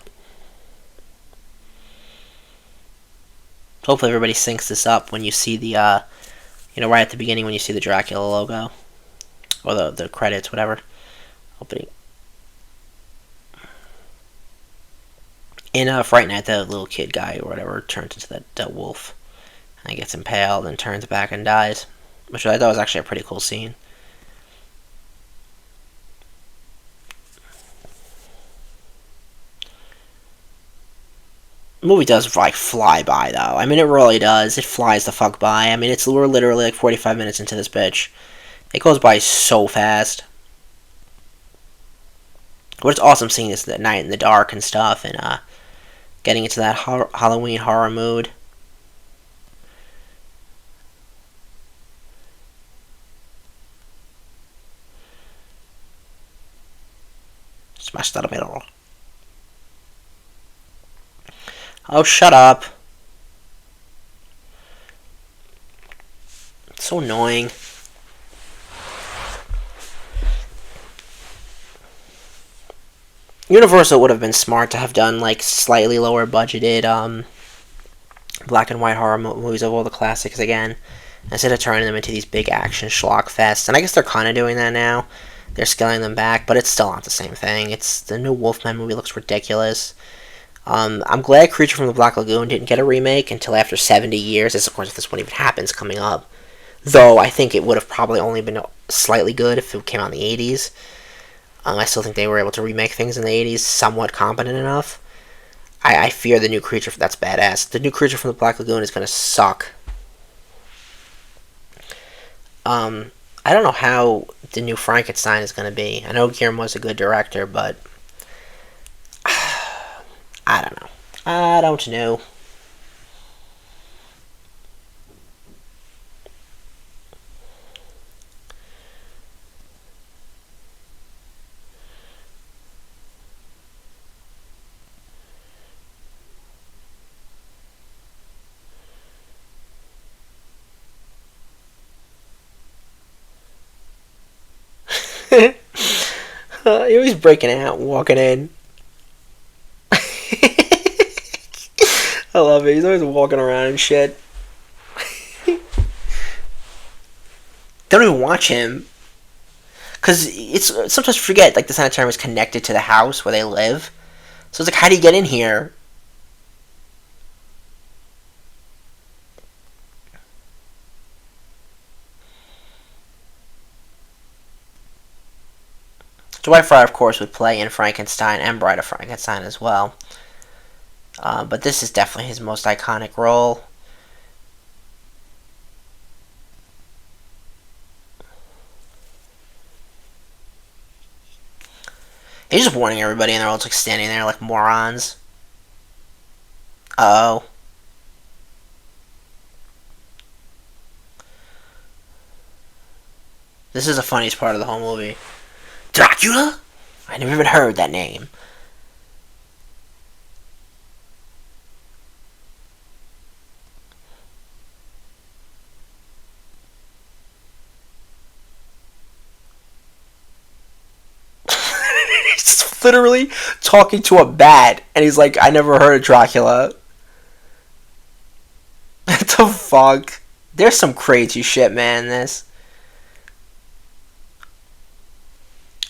Hopefully everybody syncs this up when you see the, right at the beginning when you see the Dracula logo. Or the credits, whatever. Opening. In Fright Night, the little kid guy or whatever turns into that wolf. And he gets impaled and turns back and dies. Which I thought was actually a pretty cool scene. movie does like fly by though. I mean, it really does. It flies the fuck by. I mean, we're literally like 45 minutes into this bitch. It goes by so fast. But it's awesome seeing this at night in the dark and stuff, and getting into that Halloween horror mood. Smash that middle. Oh, shut up. It's so annoying. Universal would have been smart to have done like slightly lower budgeted black and white horror movies of all the classics again, instead of turning them into these big action schlock fests. And I guess they're kind of doing that now. They're scaling them back, but it's still not the same thing. It's the new Wolfman movie looks ridiculous. I'm glad Creature from the Black Lagoon didn't get a remake until after 70 years. As of course, if this one even happens coming up. Though I think it would have probably only been slightly good if it came out in the 80s. I still think they were able to remake things in the 80s somewhat competent enough. I fear the new Creature, that's badass. The new Creature from the Black Lagoon is going to suck. I don't know how the new Frankenstein is going to be. I know Guillermo's a good director, but I don't know. I don't know. He was breaking out, walking in. I love it. He's always walking around and shit. Don't even watch him. Because it's sometimes forget, like, the sanitarium is connected to the house where they live. So it's like, how do you get in here? Dwight Frye, of course, would play in Frankenstein and Bride of Frankenstein as well. But this is definitely his most iconic role. He's just warning everybody, and they're all just like standing there like morons. Uh oh. This is the funniest part of the whole movie. Dracula? I never even heard that name. He's literally talking to a bat, and he's like, I never heard of Dracula. What the fuck? There's some crazy shit, man, in this.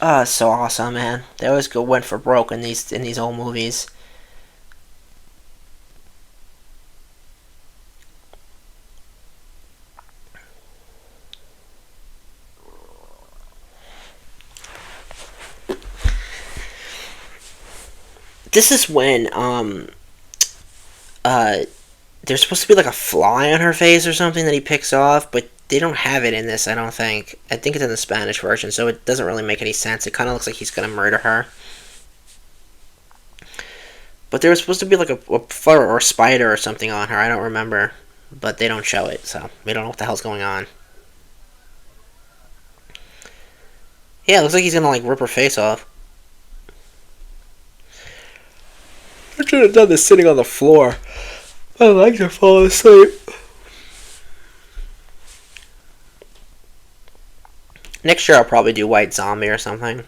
It's so awesome, man. They always went for broke in these old movies. This is when uh there's supposed to be like a fly on her face or something that he picks off, but they don't have it in this, I don't think. I think it's in the Spanish version, so it doesn't really make any sense. It kind of looks like he's gonna murder her. But there was supposed to be like a fur or a spider or something on her. I don't remember, but they don't show it, so we don't know what the hell's going on. Yeah, it looks like he's gonna like rip her face off. I should have done this sitting on the floor. My legs are falling asleep. Next year I'll probably do White Zombie or something.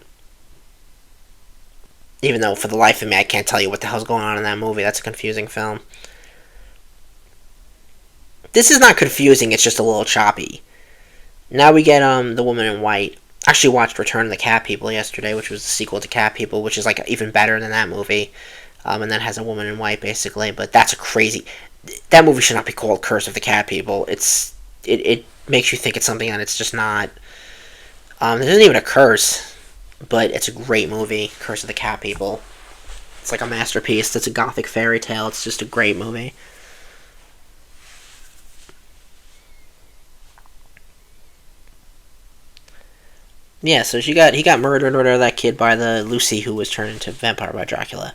Even though for the life of me I can't tell you what the hell's going on in that movie. That's a confusing film. This is not confusing, it's just a little choppy. Now we get The Woman in White. I actually watched Return of the Cat People yesterday, which was the sequel to Cat People, which is like even better than that movie. And then has A Woman in White basically, but that's a crazy. That movie should not be called Curse of the Cat People. It makes you think it's something and it's just not. There isn't even a curse, but it's a great movie, Curse of the Cat People. It's like a masterpiece. It's a gothic fairy tale. It's just a great movie. Yeah, so he got murdered or whatever, that kid, by the Lucy, who was turned into a vampire by Dracula.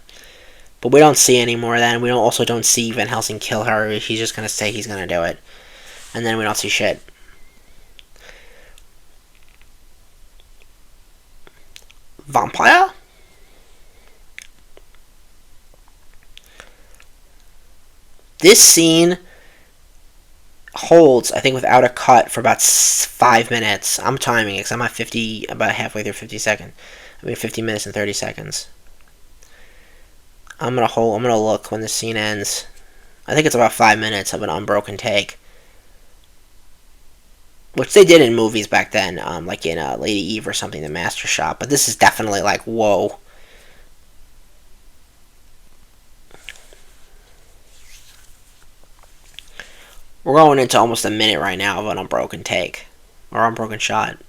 But we don't see any more of that, and we don't see Van Helsing kill her. He's just gonna say he's gonna do it, and then we don't see shit. Vampire? This scene holds, I think, without a cut for about 5 minutes. I'm timing it because I'm at 50, about halfway through 50 seconds. 50 minutes and 30 seconds. I'm gonna look when the scene ends. I think it's about 5 minutes of an unbroken take, which they did in movies back then, like in Lady Eve or something, the Master Shot. But this is definitely like, whoa. We're going into almost a minute right now of an unbroken take or unbroken shot.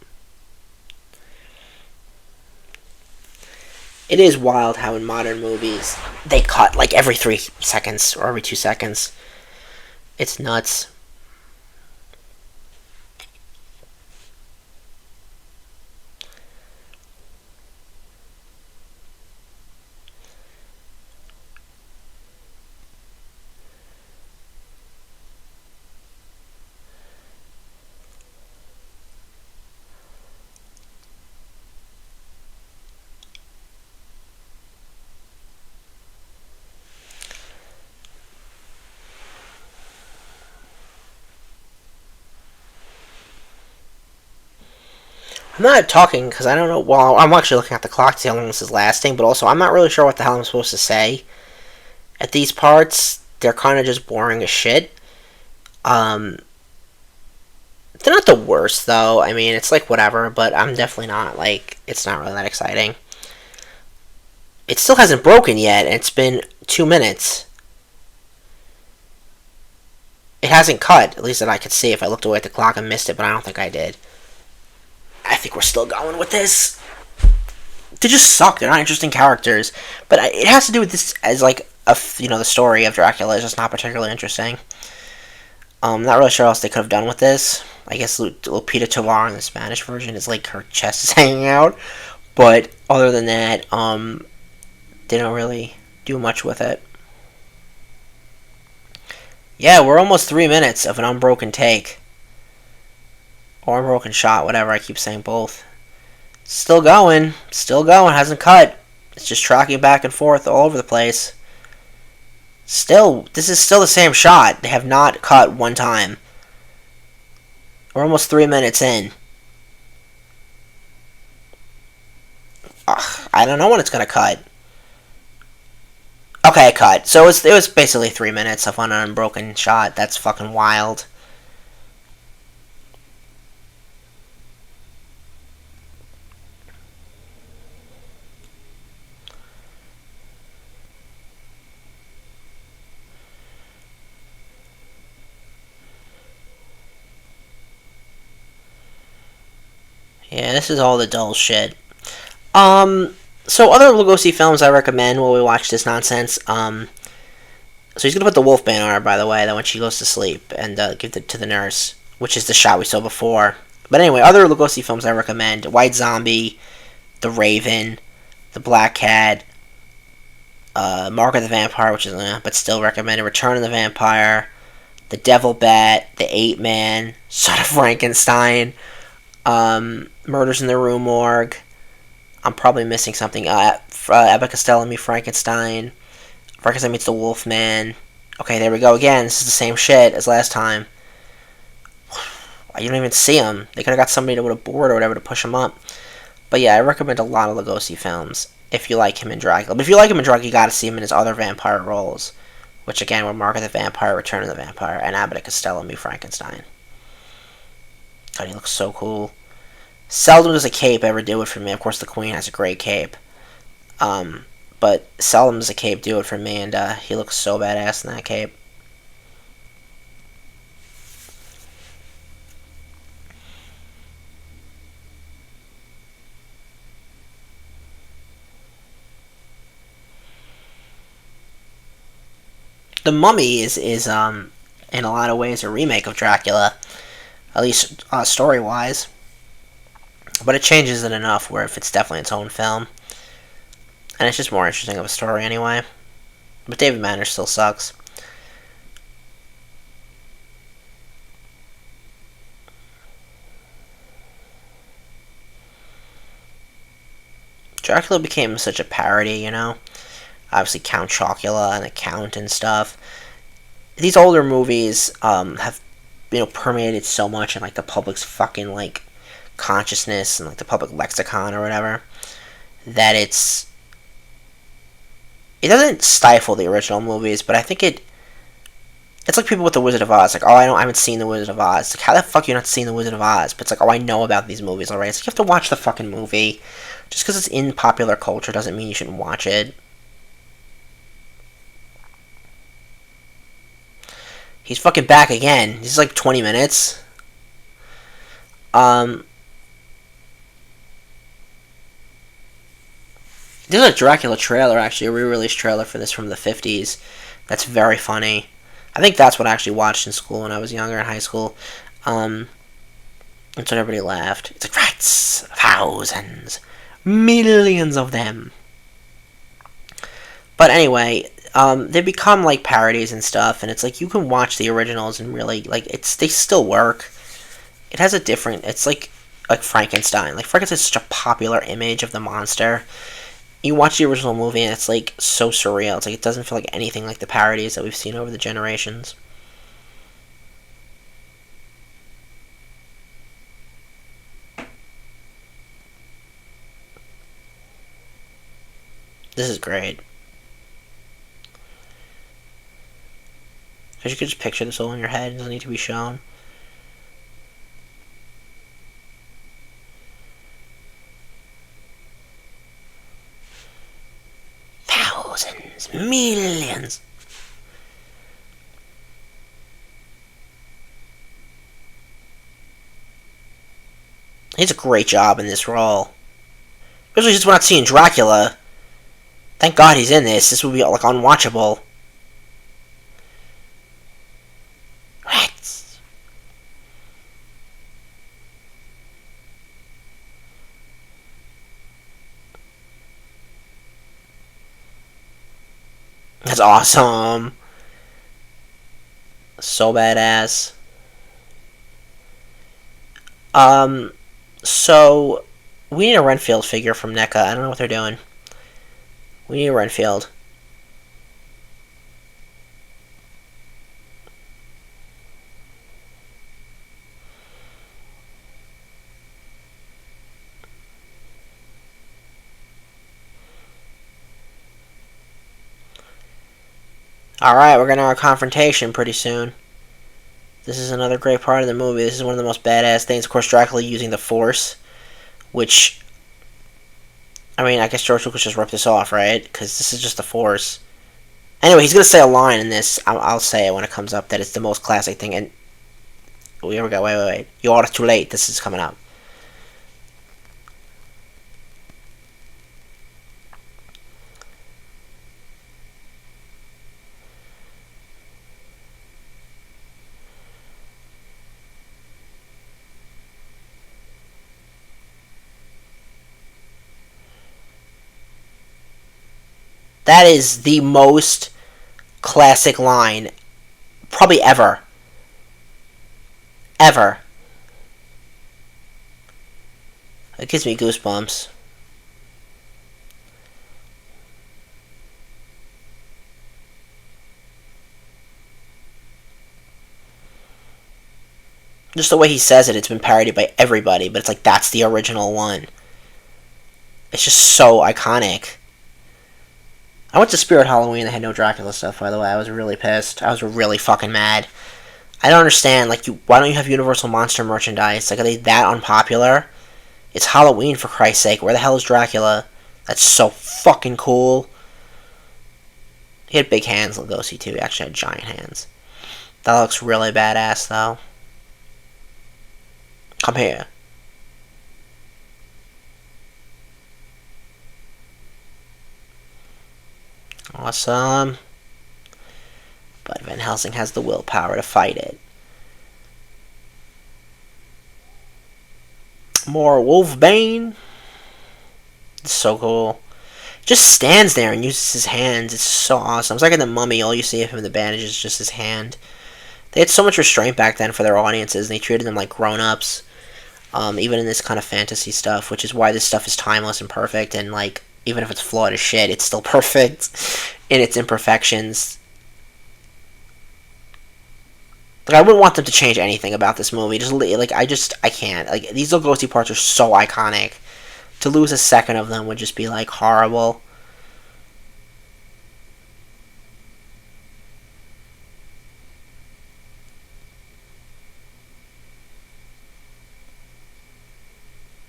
It is wild how in modern movies they cut like every 3 seconds or every 2 seconds. It's nuts. I'm not talking because I don't know. Well, I'm actually looking at the clock to see how long this is lasting, but also I'm not really sure what the hell I'm supposed to say at these parts. They're kind of just boring as shit. Um, they're not the worst though. I mean, it's like whatever, but I'm definitely not like, it's not really that exciting. It still hasn't broken yet, and it's been 2 minutes. It hasn't cut, at least that I could see. If I looked away at the clock and missed it, but I don't think I did. I think we're still going with this. They just suck. They're not interesting characters, but it has to do with this as like the story of Dracula is just not particularly interesting. Not really sure what else they could have done with this. I guess Lupita Tovar in the Spanish version is like her chest is hanging out, but other than that, they don't really do much with it. Yeah, we're almost 3 minutes of an unbroken take. Or unbroken shot, whatever, I keep saying both. Still going, hasn't cut. It's just tracking back and forth all over the place. This is still the same shot. They have not cut one time. We're almost 3 minutes in. Ugh, I don't know when it's gonna cut. Okay, cut. So it was basically 3 minutes of an unbroken shot. That's fucking wild. Yeah, this is all the dull shit. So other Lugosi films I recommend while we watch this nonsense. So he's gonna put the Wolfman on her, by the way, that when she goes to sleep, and give it to the nurse, which is the shot we saw before. But anyway, other Lugosi films I recommend: White Zombie, The Raven, The Black Cat, Mark of the Vampire, which is but still recommended. Return of the Vampire, The Devil Bat, The Ape Man, Son of Frankenstein, Murders in the Rue Morgue. I'm probably missing something. Abbott Costello meets Frankenstein. Frankenstein meets the Wolfman. Okay, there we go again. This is the same shit as last time. You don't even see him. They could have got somebody with a board or whatever to push him up. But yeah, I recommend a lot of Lugosi films if you like him in Dracula. But if you like him in Dracula, you gotta see him in his other vampire roles, which again were Mark of the Vampire, Return of the Vampire, and Abbott Costello meets Frankenstein. God, he looks so cool. Seldom does a cape ever do it for me. Of course, the Queen has a great cape. But seldom does a cape do it for me, and he looks so badass in that cape. The Mummy is in a lot of ways a remake of Dracula, at least story wise. But it changes it enough where if it's definitely its own film, and it's just more interesting of a story anyway. But David Manners still sucks. Dracula became such a parody, you know. Obviously, Count Chocula and the Count and stuff. These older movies have permeated so much in like the public's fucking like consciousness and like the public lexicon or whatever that it doesn't stifle the original movies, but I think it's like people with the Wizard of Oz. Like, oh, I haven't seen the Wizard of Oz. Like, how the fuck you not seen the Wizard of Oz? But it's like, oh, I know about these movies already. It's like you have to watch the fucking movie. Just because it's in popular culture doesn't mean you shouldn't watch it. He's fucking back again. This is like 20 minutes. There's a Dracula trailer, actually, a re-release trailer for this from the 50s. That's very funny. I think that's what I actually watched in school when I was younger in high school. That's what everybody laughed. It's like, rats, thousands, millions of them. But anyway, they become like parodies and stuff, and it's like you can watch the originals and really like they still work. It has a different. It's like Frankenstein. Like Frankenstein's such a popular image of the monster. You watch the original movie and it's like so surreal. It's like it doesn't feel like anything like the parodies that we've seen over the generations. This is great. Because you could just picture this all in your head. It doesn't need to be shown. Thousands, millions. He does a great job in this role. Especially since we're not seeing Dracula. Thank God he's in this. This would be like unwatchable. Rats. That's awesome. So badass. Um, so we need a Renfield figure from NECA. I don't know what they're doing. We need a Renfield. Alright, we're gonna have a confrontation pretty soon. This is another great part of the movie. This is one of the most badass things. Of course, Dracula using the Force, which, I mean, I guess George Lucas just ripped this off, right? Because this is just the Force. Anyway, he's gonna say a line in this. I'll say it when it comes up that it's the most classic thing. And here we go. Wait. You are too late. This is coming up. That is the most classic line probably ever. Ever. It gives me goosebumps. Just the way he says it, it's been parodied by everybody, but it's like that's the original one. It's just so iconic. I went to Spirit Halloween. They had no Dracula stuff, by the way. I was really pissed. I was really fucking mad. I don't understand. Like, why don't you have Universal Monster merchandise? Like, are they that unpopular? It's Halloween, for Christ's sake. Where the hell is Dracula? That's so fucking cool. He had big hands, Lugosi, too. He actually had giant hands. That looks really badass, though. Come here. Awesome. Helsing has the willpower to fight it. More Wolfbane. It's so cool. Just stands there and uses his hands. It's so awesome. It's like in The Mummy, all you see of him in the bandage is just his hand. They had so much restraint back then for their audiences, and they treated them like grown-ups. Even in this kind of fantasy stuff, which is why this stuff is timeless and perfect, and like, even if it's flawed as shit, it's still perfect in its imperfections. Like, I wouldn't want them to change anything about this movie. I can't. Like, these Lugosi parts are so iconic. To lose a second of them would just be, like, horrible.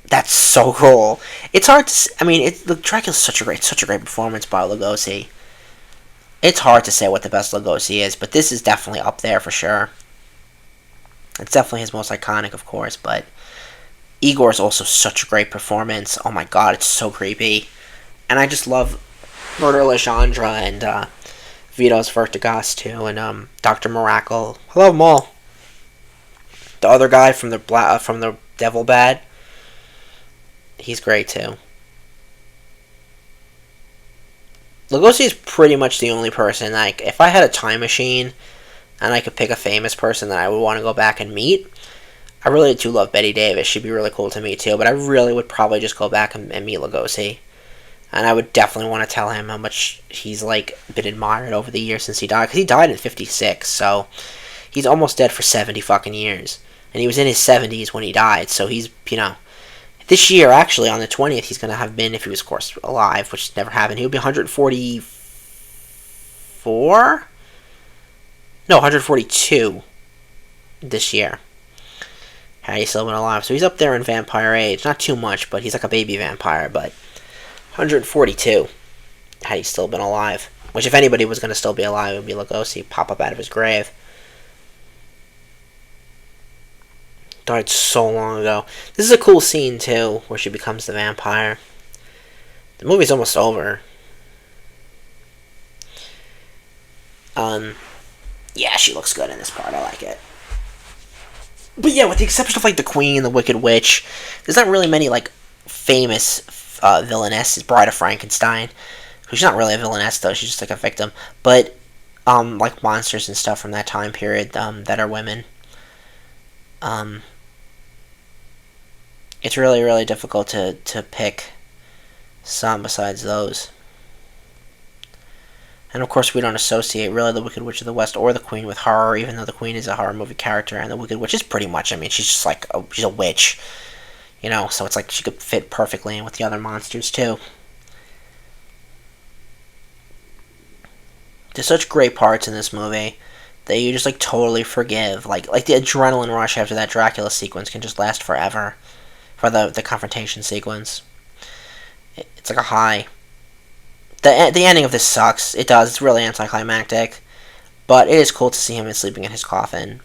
That's so cool. It's hard to. I mean, Dracula's such a great performance by Lugosi. It's hard to say what the best Lugosi is, but this is definitely up there for sure. It's definitely his most iconic, of course, but Igor's also such a great performance. Oh my god, it's so creepy. And I just love Murder Legendre and Vito's Vertigas too, and Dr. Miracle. I love them all. The other guy from the Devil Bad, he's great too. Lugosi is pretty much the only person, like, if I had a time machine and I could pick a famous person that I would want to go back and meet, I really do love Betty Davis. She'd be really cool to meet too, but I really would probably just go back and meet Lugosi. And I would definitely want to tell him how much he's, like, been admired over the years since he died. Because he died in 56, so he's almost dead for 70 fucking years. And he was in his 70s when he died, so he's, this year, actually, on the 20th, he's going to have been, if he was, of course, alive, which never happened, he would be 144? No, 142 this year. Had he still been alive. So he's up there in vampire age. Not too much, but he's like a baby vampire, but 142 had he still been alive. Which, if anybody was going to still be alive, it would be Lugosi, pop up out of his grave. Died so long ago. This is a cool scene, too, where she becomes the vampire. The movie's almost over. Yeah, she looks good in this part. I like it. But yeah, with the exception of, like, the Queen, the Wicked Witch, there's not really many, like, famous villainesses. Bride of Frankenstein. She's not really a villainess, though. She's just, like, a victim. But, like, monsters and stuff from that time period that are women. It's really, really difficult to pick some besides those. And of course, we don't associate really the Wicked Witch of the West or the Queen with horror, even though the Queen is a horror movie character, and the Wicked Witch is pretty much, I mean, she's just like, she's a witch. So it's like she could fit perfectly in with the other monsters, too. There's such great parts in this movie that you just, like, totally forgive. Like the adrenaline rush after that Dracula sequence can just last forever. For the confrontation sequence. It's like a high. The ending of this sucks. It does. It's really anticlimactic. But it is cool to see him sleeping in his coffin.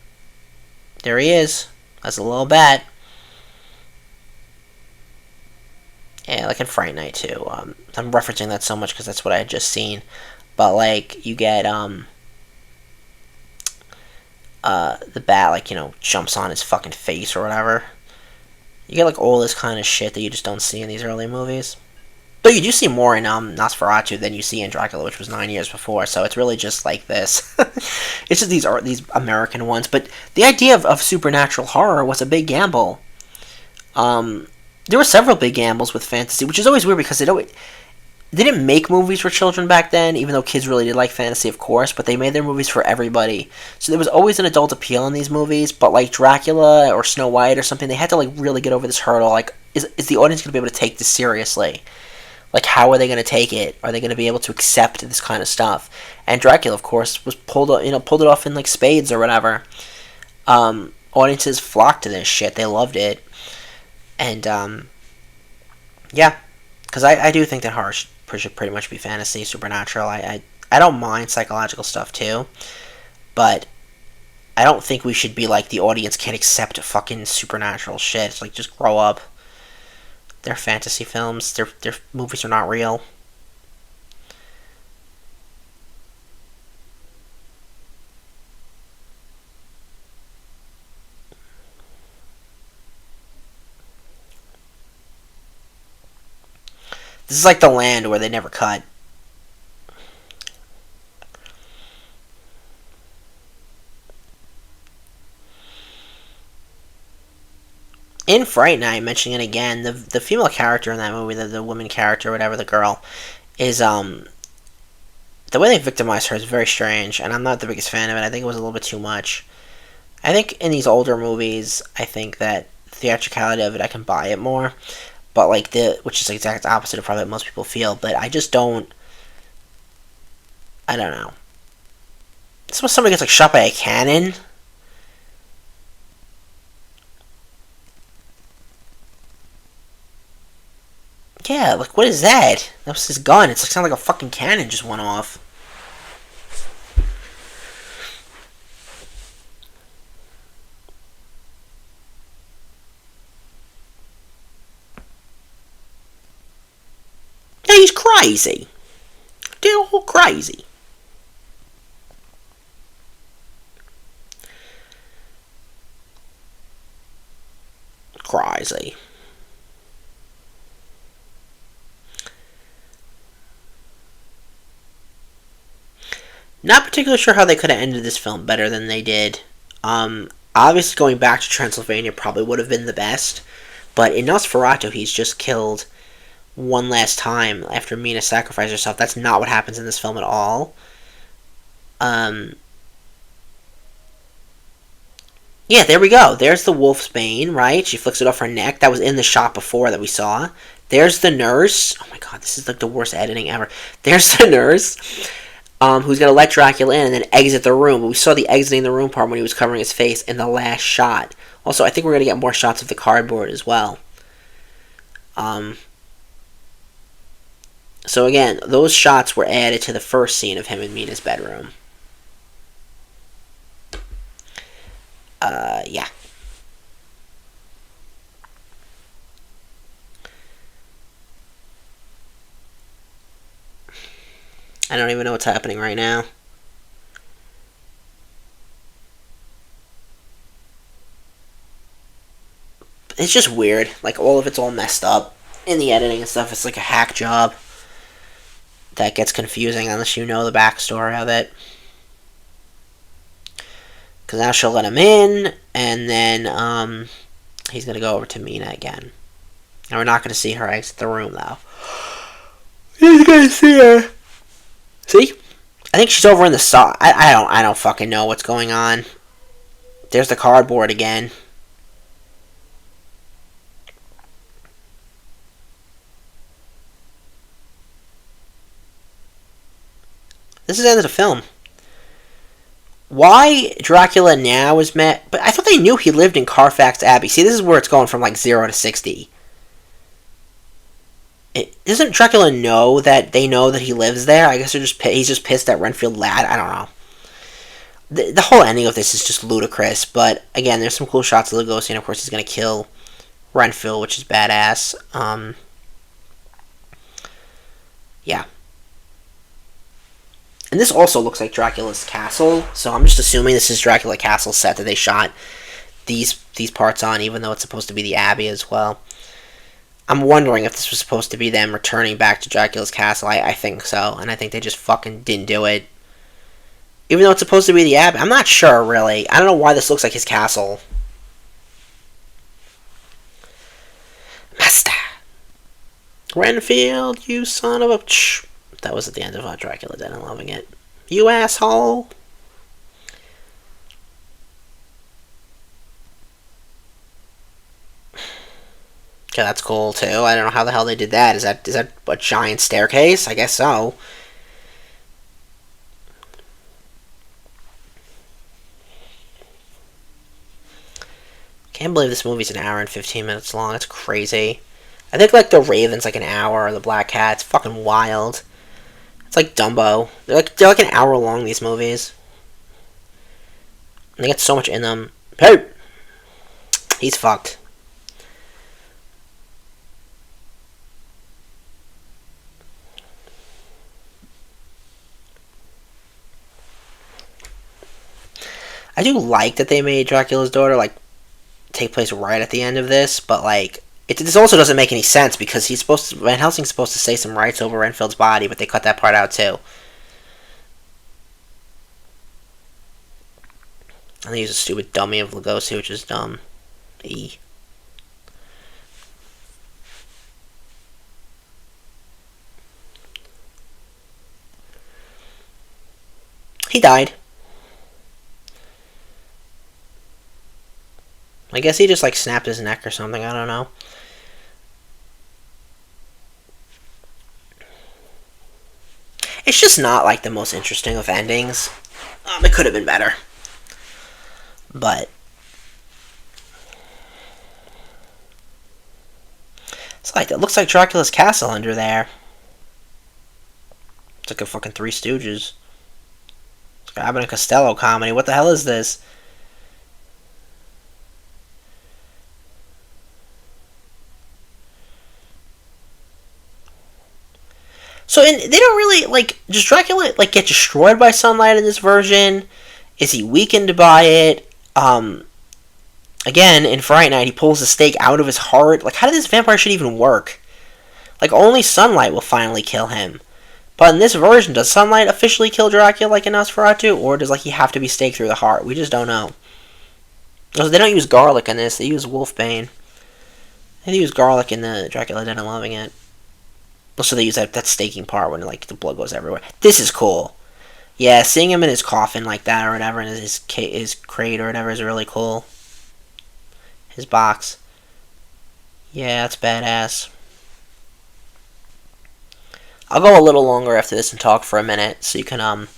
There he is. That's a little bat. Yeah, like in Fright Night, too. I'm referencing that so much because that's what I had just seen. But, like, you get, the bat, like, jumps on his fucking face or whatever. You get, like, all this kind of shit that you just don't see in these early movies. Though you do see more in Nosferatu than you see in Dracula, which was 9 years before, so it's really just like this. It's just these American ones, but the idea of supernatural horror was a big gamble. There were several big gambles with fantasy, which is always weird because they didn't make movies for children back then, even though kids really did like fantasy, of course, but they made their movies for everybody. So there was always an adult appeal in these movies, but like Dracula or Snow White or something, they had to like really get over this hurdle. Like, is the audience going to be able to take this seriously? Like, how are they going to take it? Are they going to be able to accept this kind of stuff? And Dracula, of course, was pulled it off in like spades or whatever. Audiences flocked to this shit. They loved it. And, yeah. Because I do think that horror should pretty much be fantasy, supernatural. I don't mind psychological stuff, too. But I don't think we should be like, the audience can't accept fucking supernatural shit. It's like, just grow up. They're fantasy films. Their movies are not real. This is like The Land where they never cut. In Fright Night, mentioning it again, the female character in that movie, the woman character, whatever, the girl, is the way they victimize her is very strange, and I'm not the biggest fan of it. I think it was a little bit too much. I think in these older movies, I think that the theatricality of it, I can buy it more. But like which is the exact opposite of probably what most people feel. But I just don't. I don't know. Suppose somebody gets like shot by a cannon. Yeah, like what is that? That was his gun. It's like sounds like a fucking cannon just went off. Yeah, he's crazy. They're all crazy. Crazy. Not particularly sure how they could have ended this film better than they did. Obviously, going back to Transylvania probably would have been the best. But in Nosferatu, he's just killed one last time after Mina sacrificed herself. That's not what happens in this film at all. Um, yeah, there we go. There's the wolf's bane, right? She flicks it off her neck. That was in the shot before that we saw. There's the nurse. Oh my god, this is like the worst editing ever. There's the nurse, who's gonna let Dracula in and then exit the room. But we saw the exiting the room part when he was covering his face in the last shot. Also, I think we're gonna get more shots of the cardboard as well. Um, so again, those shots were added to the first scene of him in Mina's bedroom. Yeah. I don't even know what's happening right now. It's just weird. Like, all of it's all messed up in the editing and stuff. It's like a hack job that gets confusing unless you know the backstory of it. Because now she'll let him in, and then he's going to go over to Mina again. And we're not going to see her exit the room, though. He's going to see her. See? I think she's over in the side. I don't fucking know what's going on. There's the cardboard again. This is the end of the film. Why Dracula now is met? But I thought they knew he lived in Carfax Abbey. See, this is where it's going from like 0 to 60. Doesn't Dracula know that they know that he lives there? I guess he's just pissed that Renfield lad. I don't know. The whole ending of this is just ludicrous. But again, there's some cool shots of Lugosi, and of course he's gonna kill Renfield, which is badass. Yeah. And this also looks like Dracula's castle, so I'm just assuming this is Dracula Castle set that they shot these parts on, even though it's supposed to be the Abbey as well. I'm wondering if this was supposed to be them returning back to Dracula's castle. I think so, and I think they just fucking didn't do it. Even though it's supposed to be the Abbey. I'm not sure, really. I don't know why this looks like his castle. Master! Renfield, you son of a... That was at the end of Dracula Dead and Loving It. You asshole! Okay, that's cool too. I don't know how the hell they did that. Is that a giant staircase? I guess so. Can't believe this movie's an hour and 15 minutes long. It's crazy. I think like The Raven's like an hour, or The Black Cat. It's fucking wild. It's like Dumbo. They're like an hour long, these movies. And they get so much in them. Hey! He's fucked. I do like that they made Dracula's daughter like take place right at the end of this, but like This also doesn't make any sense because Van Helsing's supposed to say some rights over Renfield's body, but they cut that part out too. And they use a stupid dummy of Lugosi, which is dumb. E. He died. I guess he just like snapped his neck or something. I don't know. It's just not like the most interesting of endings. It could have been better, but it's like it looks like Dracula's castle under there. It's like a fucking Three Stooges. It's like Abbott and Costello comedy. What the hell is this? So they don't really like. Does Dracula like get destroyed by sunlight in this version? Is he weakened by it? Again, in Fright Night, he pulls the stake out of his heart. Like, how did this vampire shit even work? Like, only sunlight will finally kill him. But in this version, does sunlight officially kill Dracula like in Nosferatu, or does like he have to be staked through the heart? We just don't know. Because they don't use garlic in this; they use wolfbane. They use garlic in the Dracula Dead and Loving It. So they use that staking part when like the blood goes everywhere. This is cool. Yeah, seeing him in his coffin like that or whatever, in his crate or whatever is really cool. His box. Yeah, that's badass. I'll go a little longer after this and talk for a minute, so you can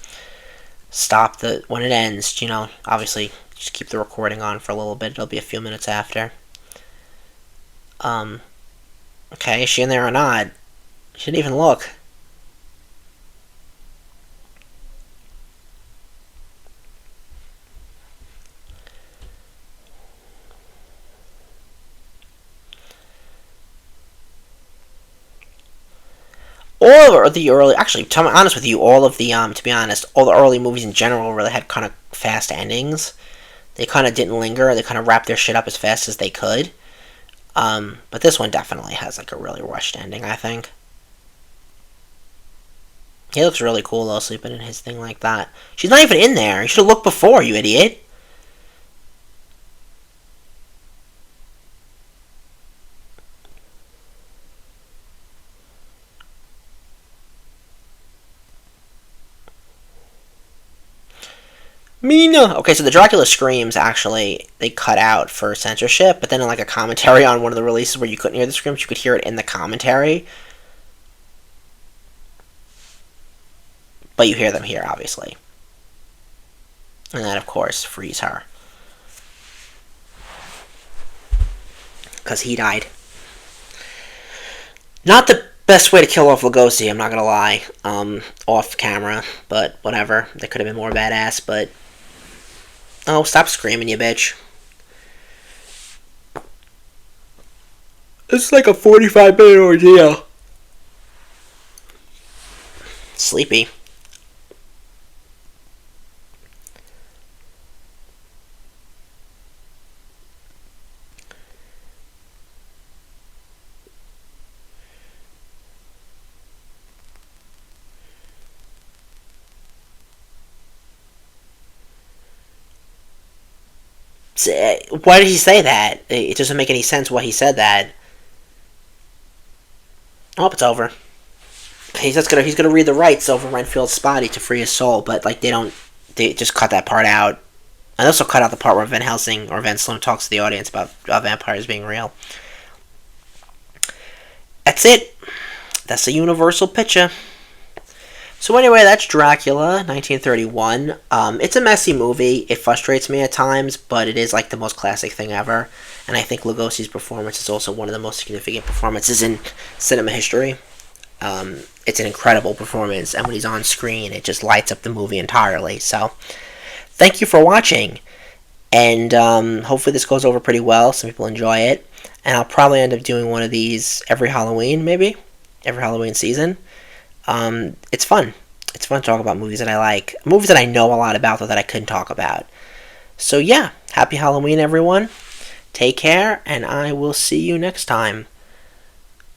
stop when it ends. You know, obviously, just keep the recording on for a little bit. It'll be a few minutes after. Okay, is she in there or not? She didn't even look. All of the early, actually, to be honest with you, all of the, to be honest, all the early movies in general really had kind of fast endings. They kind of didn't linger. They kind of wrapped their shit up as fast as they could. But this one definitely has like a really rushed ending, I think. He looks really cool, though, sleeping in his thing like that. She's not even in there. You should have looked before, you idiot. Mina! Okay, so the Dracula screams, actually, they cut out for censorship, but then in like a commentary on one of the releases where you couldn't hear the screams, you could hear it in the commentary. But you hear them here, obviously. And that, of course, frees her. Because he died. Not the best way to kill off Lugosi, I'm not gonna lie. Off camera, but whatever. That could have been more badass, but... Oh, stop screaming, you bitch. It's like a 45-minute ordeal. Sleepy. Why did he say that? It doesn't make any sense why he said that. Oh, it's over. He's gonna read the rights over Renfield's body to free his soul, but like they just cut that part out. And also cut out the part where Van Helsing or Van Sloan talks to the audience about vampires being real. That's it. That's the universal picture. So anyway, that's Dracula, 1931. It's a messy movie. It frustrates me at times, but it is like the most classic thing ever. And I think Lugosi's performance is also one of the most significant performances in cinema history. It's an incredible performance, and when he's on screen, it just lights up the movie entirely. So, thank you for watching, and hopefully this goes over pretty well. Some people enjoy it, and I'll probably end up doing one of these every Halloween, maybe every Halloween season. It's fun. It's fun to talk about movies that I like, movies that I know a lot about, though, that I couldn't talk about. So yeah, happy Halloween, everyone. Take care, and I will see you next time.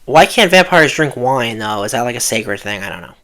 Why can't vampires drink wine, though? Is that like a sacred thing? I don't know.